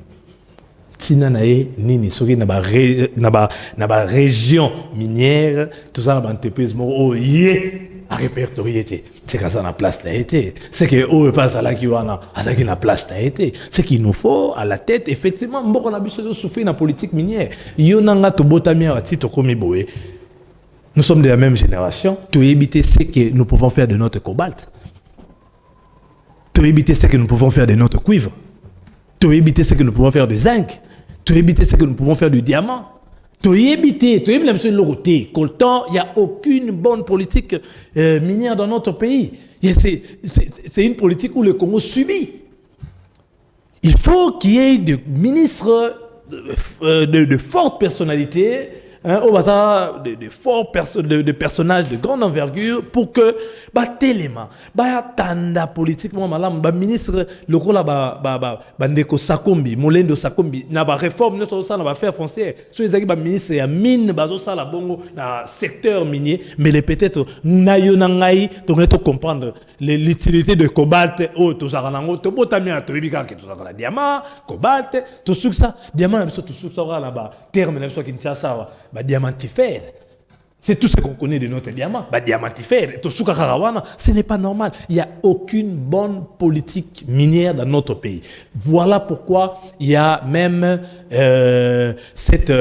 tina nae nini soki na ba région minière tout ça na ba entreprise mo o yé à répertorier. C'est que ça na place na été. C'est que oh passe à la kiwana à la place na été. C'est qu'il nous faut à la tête effectivement mboko na biso de souffrir na politique minière. Yonanga to botamia tito komi boé. Nous sommes de la même génération. Tu éviter ce que nous pouvons faire de notre cobalt. Tu éviter ce que nous pouvons faire de notre cuivre. Tu éviter ce que nous pouvons faire de zinc. Tu éviter ce que nous pouvons faire du diamant. il n'y a aucune bonne politique minière dans notre pays. C'est une politique où le Congo subit. Il faut qu'il y ait des ministres de fortes personnalités, de personnages de grande envergure pour que téléma tanda politiquement malam ministre le rôle ndeko Sakombi Molendo Sakombi na réforme notre ça na faire foncière so ezaki ministre ya mine bazo sala bongo na secteur minier mais les peut-être nayo na ngai to comprendre l'utilité de cobalt to zaranango to botamia to ibika ke to zakala diamant cobalt to ça diamant to ça là-bas terme na so Kinshasa diamantifère. C'est tout ce qu'on connaît de notre diamant. Diamantifère, ce n'est pas normal. Il n'y a aucune bonne politique minière dans notre pays. Voilà pourquoi il y a même cette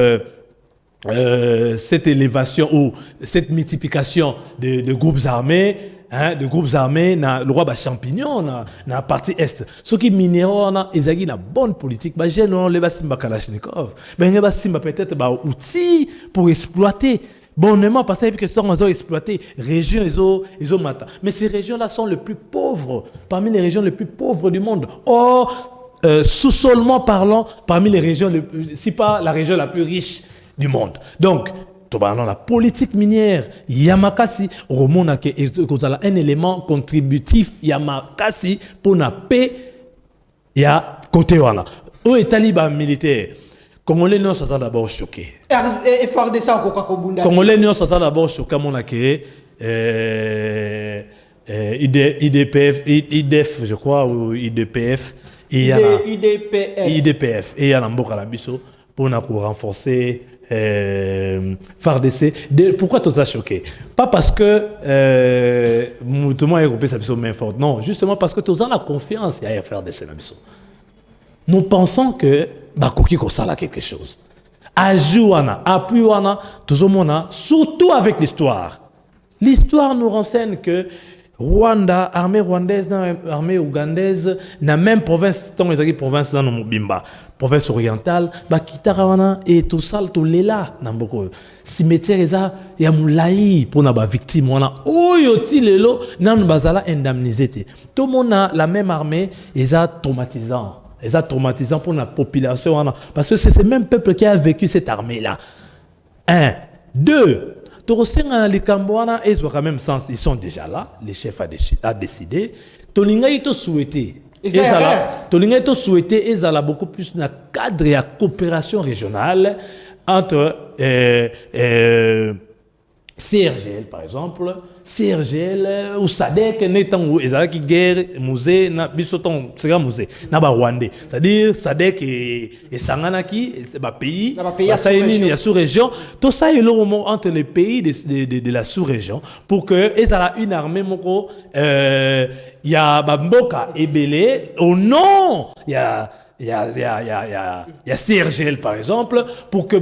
élévation ou cette multiplication de groupes armés. De groupes armés, le roi champignon, dans la partie est. Ceux qui minéraux, ils ont une bonne politique. J'ai le Simba Kalachnikov. Mais Simba peut-être outils pour exploiter. Bonnement, parce que ils ont exploité. Régions, ils ont matin. Mais ces régions-là sont les plus pauvres, parmi les régions les plus pauvres du monde. Or, sous-solement parlant, parmi les régions, si pas la région la plus riche du monde. Donc, la politique minière, Yamakasi, un élément contributif, Yamakasi, pour la paix, il y a côté wana. Où est taliban militaire? Congolais non sont d'abord choqués. Congolais non sont d'abord choqués, mon aké, IDPF, je crois, ou IDPF, IDPF, et il y a l'amboka la biso, pour renforcer. FARDC. Pourquoi tout ça choqué? Pas parce que tout le monde a groupé sa main forte. Non, justement parce que tout ça a confiance à FARDC. Nous pensons que Bakoki Kosala quelque chose. Ajouana, Apuyana, tout le monde, surtout avec l'histoire. L'histoire nous renseigne que Rwanda, armée rwandaise, armée ougandaise, na même province, province dans le Bimba, province orientale, Kitarawana et tout ça, tout lela, namboko. Cimetière eza ya moulaï pour na ba victime wana. Oyoti lelo nan bazala indemnisé. Tout le monde a la même armée, eza traumatisant. Eza traumatisant pour la population wana parce que c'est ce même peuple qui a vécu cette armée là. 1, 2. Les Cambouana, ils ont quand même sens, ils sont déjà là, le chef a décidé. Tolinga ils ont souhaité. Tolinga ils ont souhaité, ils ont beaucoup plus dans le cadre de la coopération régionale entre CRGL par exemple, CRGL ou SADC, n'étant ils ont qui guerre musée na bisoton c'est un musée na ba Rwandais, c'est-à-dire SADC et Sanganaki, c'est ba pays, la sous-région, tout ça est là entre les pays de la sous-région pour que ils aient une armée moko il y a Bamboka et Belé au nom il y a CRGL par exemple pour que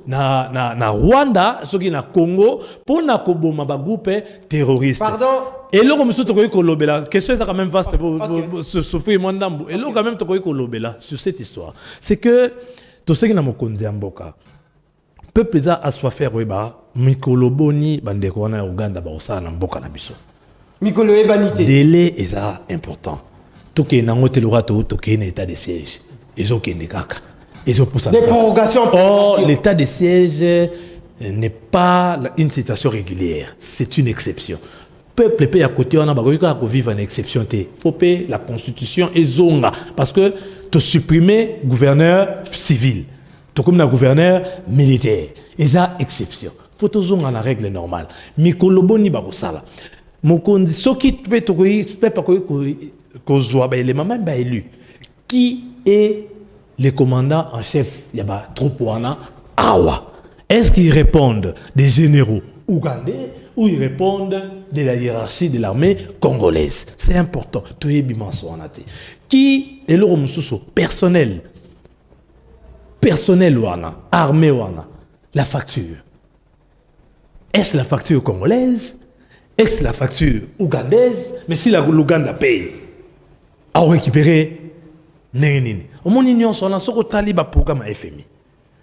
na Rwanda ce qui na Congo pour na koboma ba groupe terroriste. Pardon. Et là comme ça tu ko lobela question est quand même vaste pour souffrir moi ndambo. Et là quand même tu ko lobela sur cette histoire. C'est que tout ce qui na mokonzi mboka peuple za assoiffé weba mikolo boni bandeko na Uganda ba osala na mboka na biso. Mikolo ebanité. Délai est important. Tout qui est dans l'état de siège. Ils ont des caca. Ils ont des prorogations. Or, l'état de siège n'est pas une situation régulière. C'est une exception. Peuple pays à côté, on a vivre une exception. Il faut payer la constitution et zonga. Parce que tu supprimer gouverneur civil. Tu comme un gouverneur militaire. Et ça, exception. Il faut que zonga la règle normale. Mikolobo ni bagosala. Mokondi, ce qui peut élu. Qui est le commandant en chef de la troupe Awa? Est-ce qu'ils répondent des généraux ougandais ou ils répondent de la hiérarchie de l'armée congolaise? C'est important. Qui est le personnel? Personnel wana, armée wana, la facture. Est-ce la facture congolaise? Est-ce la facture ougandaise? Mais si l'Ouganda paye, à récupérer, au mon union, on a un taliba programme FMI.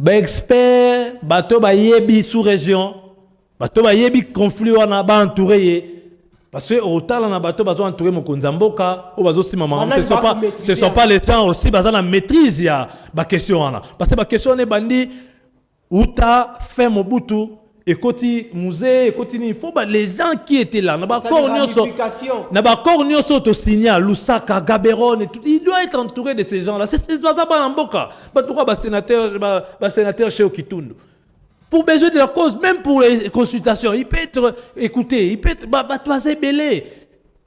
ba expert bato ba yebi sous région bato ba yebi conflit wana ba entouré parce que autant na bato bazo entouré mokonzi mboka o bazo sima maman ce sont pas les gens aussi baza na maîtrise ya ba question wana parce que ba question ne bandi uta fait Mobutu ekoti musée ekoti ni faut ba les gens qui étaient là na ba corps nyonso to signé Lusaka Gaborone tout il doit être entouré de ces gens là c'est baza ba mboka ba pourquoi ba sénateur chez Okitundu pour besoin de la cause, même pour les consultations, il peut être écouté, il peut être belé.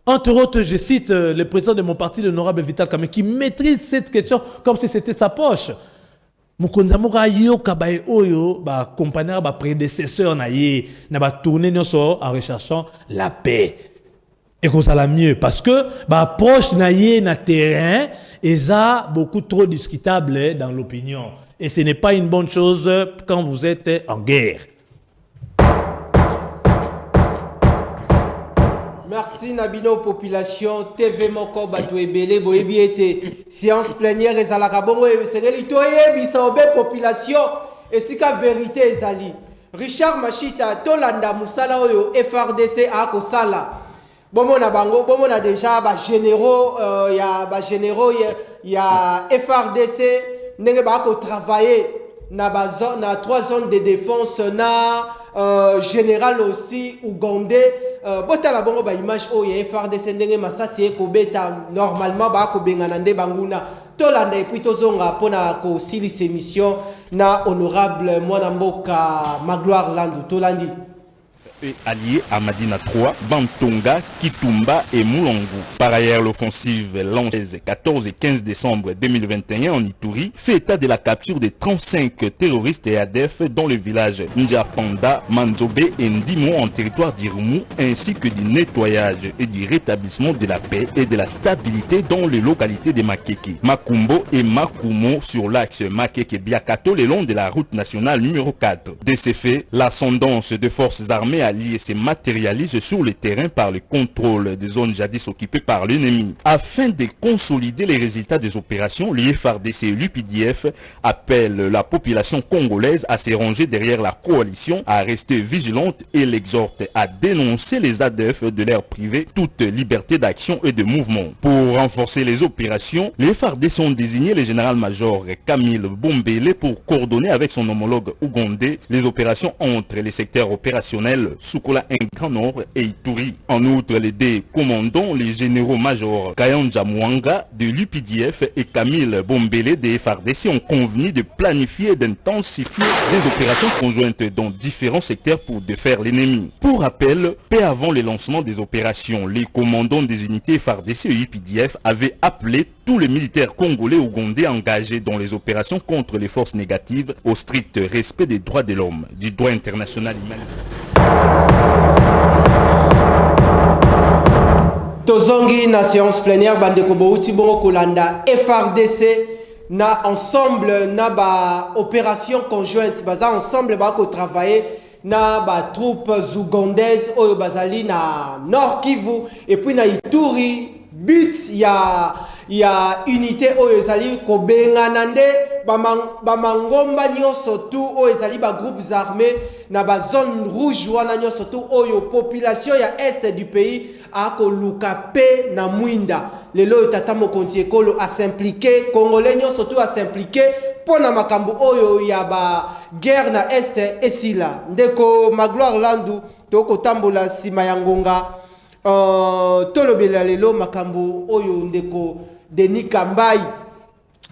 Entre autres, je cite le président de mon parti, l'honorable Vital Kamerhe, qui maîtrise cette question comme si c'était sa poche. Mokonzi mboka yo kabaye oyo ba compagnie ba prédécesseur na ye na ba tourner nyonso en recherchant la paix. Et qu'on ça la mieux parce que ba approche na ye na terrain eza beaucoup trop discutable dans l'opinion. Et ce n'est pas une bonne chose quand vous êtes en guerre. Merci Nabino population TV moko batu ebele boyebi ete séance plénière ezalaka bongo esengeli toyebisa obe population esika vérité ezali. Richard Machita tolanda musala oyo FRDC akosala. Bomona bango bomona déjà ba généraux ya FRDC ndenge bako travailler na 3 zones de défense na général aussi ougandais botala bongo ba image o ya FRDC ndenge masasi ekobeta normalement bako bengana nde banguna tolanda et puis tozonga pona ko silisa émission na honorable mwana mboka Magloire Landu tolandi alliés à Madina 3, Bantonga, Kitumba et Moulongo. Par ailleurs, l'offensive lancée 14 et 15 décembre 2021 en Ituri fait état de la capture de 35 terroristes et ADF dans le village Njapanda, Manzobe et Ndimo en territoire d'Irumu, ainsi que du nettoyage et du rétablissement de la paix et de la stabilité dans les localités de Makeke, Makumbo et Makumo sur l'axe Makeke-Biakato le long de la route nationale numéro 4. De ces faits, l'ascendance de forces armées alliées se matérialise sur le terrain par le contrôle des zones jadis occupées par l'ennemi. Afin de consolider les résultats des opérations, l'IFRDC et l'UPDF appellent la population congolaise à se ranger derrière la coalition, à rester vigilante et l'exhorte à dénoncer les ADF de l'air privé toute liberté d'action et de mouvement. Pour renforcer les opérations, les FARDC ont désigné le général-major Camille Bombele pour coordonner avec son homologue ougandais les opérations entre les secteurs opérationnels Sukola Grand Nord et Ituri. En outre, les deux commandants, les généraux-majors Kayanja Mwanga de l'UPDF et Camille Bombele de FARDC ont convenu de planifier et d'intensifier des opérations conjointes dans différents secteurs pour défaire l'ennemi. Pour rappel, peu avant le lancement des opérations, les commandants des unités FARDC et UPDF avaient appelé tous les militaires congolais ougandais engagés dans les opérations contre les forces négatives au strict respect des droits de l'homme, du droit international humanitaire. Tozongi na séance plénière bandeko bouti bongo kolanda FRDC na ensemble na ba opération conjointe baza ensemble ba ko travailler na ba troupes ougandaises oyo bazali na Nord Kivu et puis na Ituri but ya unité oyo ezali ko bengana nde ba mangomba nyoso tu oyo ezali ba groupes armés na ba zone rouge wana nyoso tu oyo population ya est du pays ako lukape na mwinda lelo tata mokonzi ekolo a s'impliquer congolais nyoso tu a s'impliquer pona makambo oyo ya ba guerre na est esila ndeko Magloire Landu toko tambola sima ya ngonga tolobela lelo makambo oyo ndeko Denis Kambai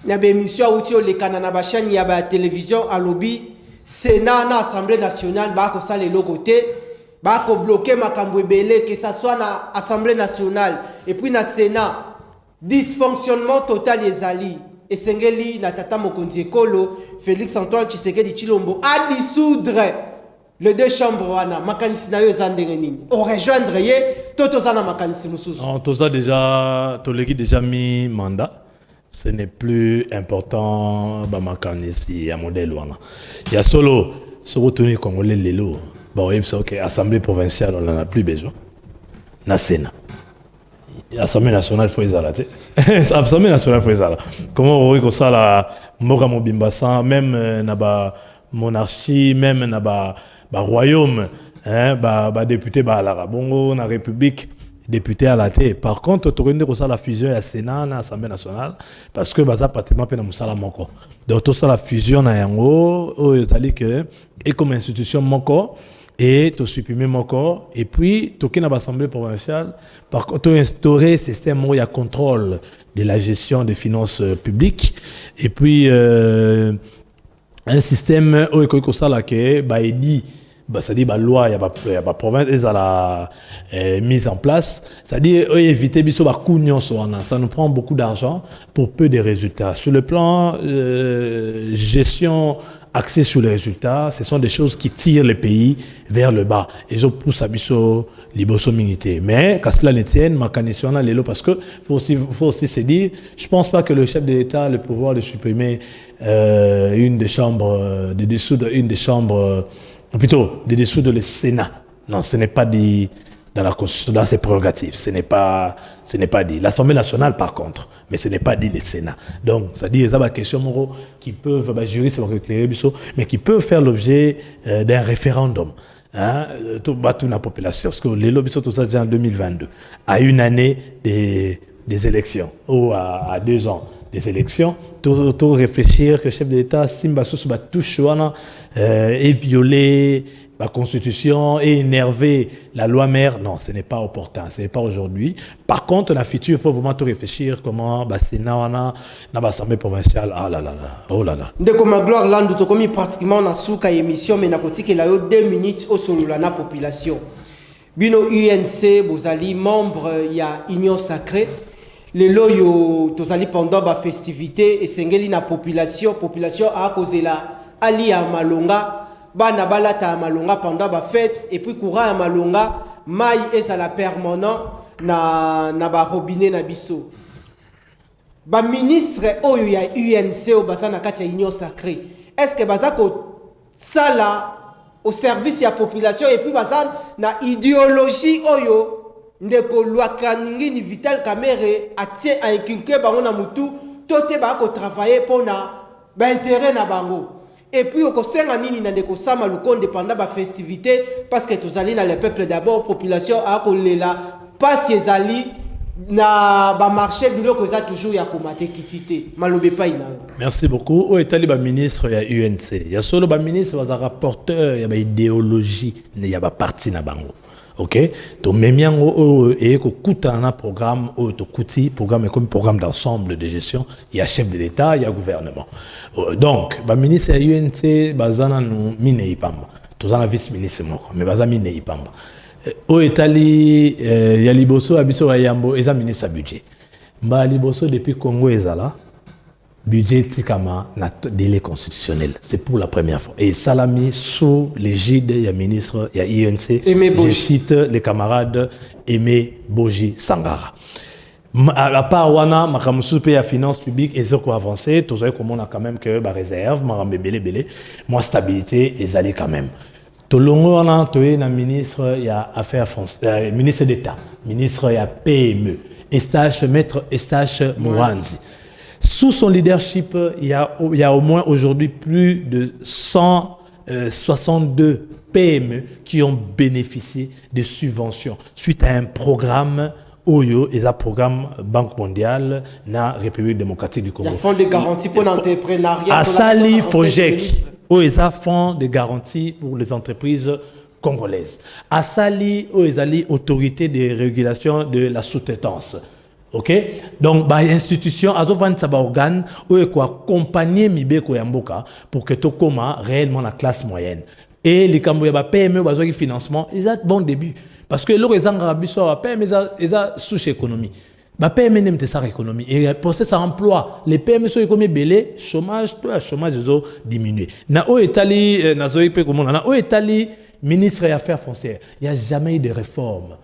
na be émission outi olekana na ba chaîne ya ba télévision à lobby Sénat na Assemblée nationale ba ko sala le côté ba ko bloquer makambo ebele que ça soit na Assemblée nationale et puis na Sénat dysfonctionnement total ezali esengeli na tata mokonzi ekolo Félix Antoine Tshisekedi Tshilombo a dissoudre les deux chambres wana makanisi na yo ezandenge nini on rejoindre ye totozana makanisi mususu on toza déjà toleki déjà mi mandat. Ce n'est plus important ba makanisi ya modèle wana ya solo sokotuni congolais lelo ba oyebisa OK assemblée provinciale on en a plus besoin na Sénat L'Assemblée nationale faut ezala te. L'Assemblée nationale faut ezala. Comment on voit que ça la mora mobimbasa même na ba monarchie même na ba royaume hein ba député ba la bongo na république député à la tête. Par contre tu connais que ça la fusion à Sénat na Assemblée nationale parce que baza pratiquement pe na musala moko. Donc tout ça la fusion na yango o yotali que et comme institution moko et tu supprimer mon corps et puis tu as l'Assemblée provinciale par contre tu instaurer un système où il y a contrôle de la gestion des finances publiques et puis un système où il y a ça là que bah il dit bah ça dit bah loi il y a pas province et ça la mise en place ça dit éviter biso ba ça nous prend beaucoup d'argent pour peu de résultats sur le plan gestion axé sur les résultats, ce sont des choses qui tirent le pays vers le bas. Et je pousse à biso liboso minité. Mais, qu'à cela ne tienne, ma condition là, parce que faut aussi se dire, je pense pas que le chef de l'État a le pouvoir de supprimer une des chambres, de dissoudre une des chambres, plutôt, de dissoudre le Sénat. Non, ce n'est pas dit dans la Constitution, dans ses prérogatives. Ce n'est pas dit. L'Assemblée nationale, par contre, mais ce n'est pas dit le Sénat. Donc, ça dit, il y a des questions qui peuvent, juristes vont éclairer, mais qui peuvent faire l'objet d'un référendum. Hein, tout la population, parce que les lobbies sont tout ça déjà en 2022, à une année des élections, ou à 2 ans des élections, tout réfléchir que le chef de l'État, Simba Souba touche, est violé, la Constitution est énervé, la loi mère, non, ce n'est pas opportun, ce n'est pas aujourd'hui. Par contre, dans le futur, il faut vraiment tout réfléchir comment Sénat, l'Assemblée provinciale, ah là là là, oh là là. Dès que ma gloire là, nous avons pratiquement dans souka émission, mais nous avons 2 minutes au solo la population. Bino UNC, vous allez membre, il y a Union Sacrée. Les loyaux, vous allez pendant la festivité et c'est la population a causé la Ali à Malonga. Bana balata malonga pendant ba fête et puis courant à malonga mai et ça la permanent na ba robinet na biso ba ministre oyo ya UNC au basana kati ya Union Sacrée est-ce que bazako sala au service ya population et puis bazana na idéologie oyo ndeko lwakaningi ni Vital Kamerhe atie a inculquer bango na mutu tote ba ko travailler pour na ba intérêt na bango. Et puis, au conseil nini na ndeko sama lukonde pendant la festivité parce que tous allez dans le peuple d'abord population a kolela pas ces ali na ba marché biloko za toujours ya komate kitité malobe pa ina. Merci beaucoup. Au état ba ministre ya UNC. Ya solo ba ministre ba rapporteur ya ba idéologie ya ba parti na bango. OK, to memiango et ko kuta na programme o to kuti programme comme programme d'ensemble de gestion, il y a chef de l'État, il y a gouvernement. Donc, ba ministre UNC bazana no mine ipamba. To za vice ministre moko, mais bazana mine ipamba. O etali ya liboso abiso ya yambo eza ministre budget. Mba liboso depuis Congo ezala budget tikama na délai constitutionnel. C'est pour la première fois. Et Salami sous l'égide il y a ministre, il y a INC. Je cite les camarades Aimé Boji Sangara. À part Wana, Makamusu paye à finance publique et quoi avancé, tout ça comme on a quand même que ba réserve, Marambe belé, moi stabilité et allez quand même. Tolongo on a toé na ministre il y a affaires françaises, ministre d'État, ministre il y a PME, Estache maître Estache Mouranzi. Sous son leadership, il y a au moins aujourd'hui plus de 162 PME qui ont bénéficié de subventions suite à un programme OYO et un programme Banque mondiale na République démocratique du Congo. Il y a fonds de garantie pour l'entrepreneuriat. À Sali Fojek, OESA fonds de garantie pour les entreprises congolaises. À Sali, OESA autorité de régulation de la sous-traitance. OK, donc bah institution azovani ça ba organe ou quoi accompagner mibeko ya mboka pour que to koma réellement la classe moyenne et les kambo ya ba PME bazo ki financement ils ont bon début parce que leur ezanga biso ba PME eza sous économie ba PME nem te sa économie et pour ça emploi les PME sont comme belé chômage tout le chômage zo diminuer na o etali na zo pe comme na o etali ministre des affaires foncières il y a jamais eu de réforme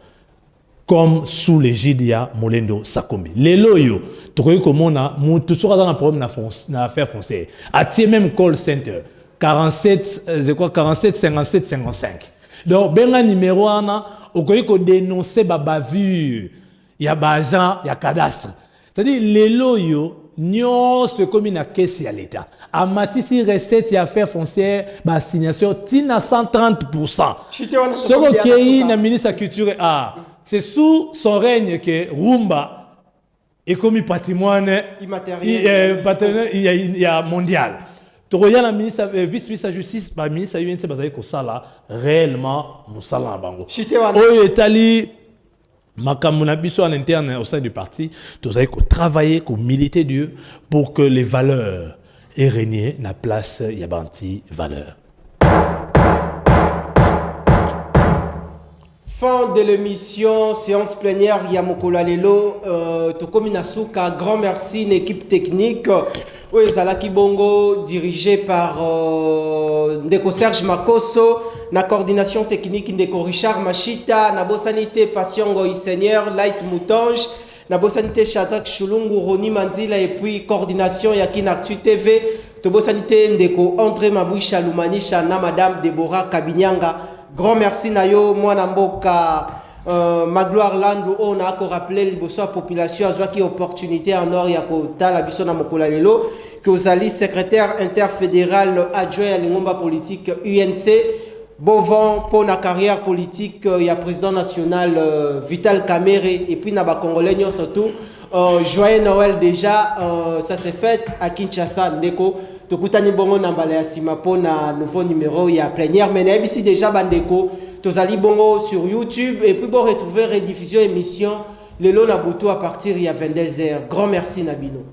comme sous l'égide ya Molendo Sakombi. Les loyaux, tu vois comment on a tout ça dans un problème na affaire foncière. Atie même call center 47 57 55. Donc benga numéro 1 on ko dénoncer ba bavure il y a agent, il y a cadastre. C'est-à-dire, les loyaux, nyonso comme une caisse à l'État. À Matisse, recette et affaires foncières, ma signation, tina 130%. Ce qui est le ministre de la Culture, c'est sous son règne que Rumba est comme patrimoine immatériel, il y a mondial. Tu regardes la ministre, vice-ministre de la Justice, le ministre de la Justice, c'est réellement, nous allons à Bango. Au Italie, Makamunabiso à l'interne au sein du parti, tu as travailler, militer Dieu pour que les valeurs aient régné la place Yabanti valeur. Fin de l'émission, séance plénière Yamokola Lelo, Tokomi Nasuka, grand merci, une équipe technique. Oui, Zalaki Bongo, dirigé par Ndeko Serge Makoso, na coordination technique Ndeko Richard Machita, na bosanité Passiongo Seigneur, Light Moutonge, na bosanité Shadrach Chulungu, Roni Manzila, et puis coordination Yakin Actu TV, to bosanité Ndeko André Maboucha Lumanisha, na Madame Deborah Kabinyanga. Grand merci Nayo, moi Namboka. Magloire Landu, on a encore rappelé la population a qui opportunité en or Yakota la Bissona Mokolalelo que vous allez secrétaire interfédéral adjoint à l'Ingomba politique UNC Bovan pour la carrière politique il y a président national Vital Kamere et puis Naba Congolais surtout joyeux Noël déjà ça s'est fait à Kinshasa Ndeko Tokutani Bongo Nambale Asima pour un nouveau numéro il y a plénière mais ici déjà Bandeko Tozali Bongo sur YouTube et puis bon retrouver rediffusion émission le long à partir il y a 22h. Grand merci Nabino.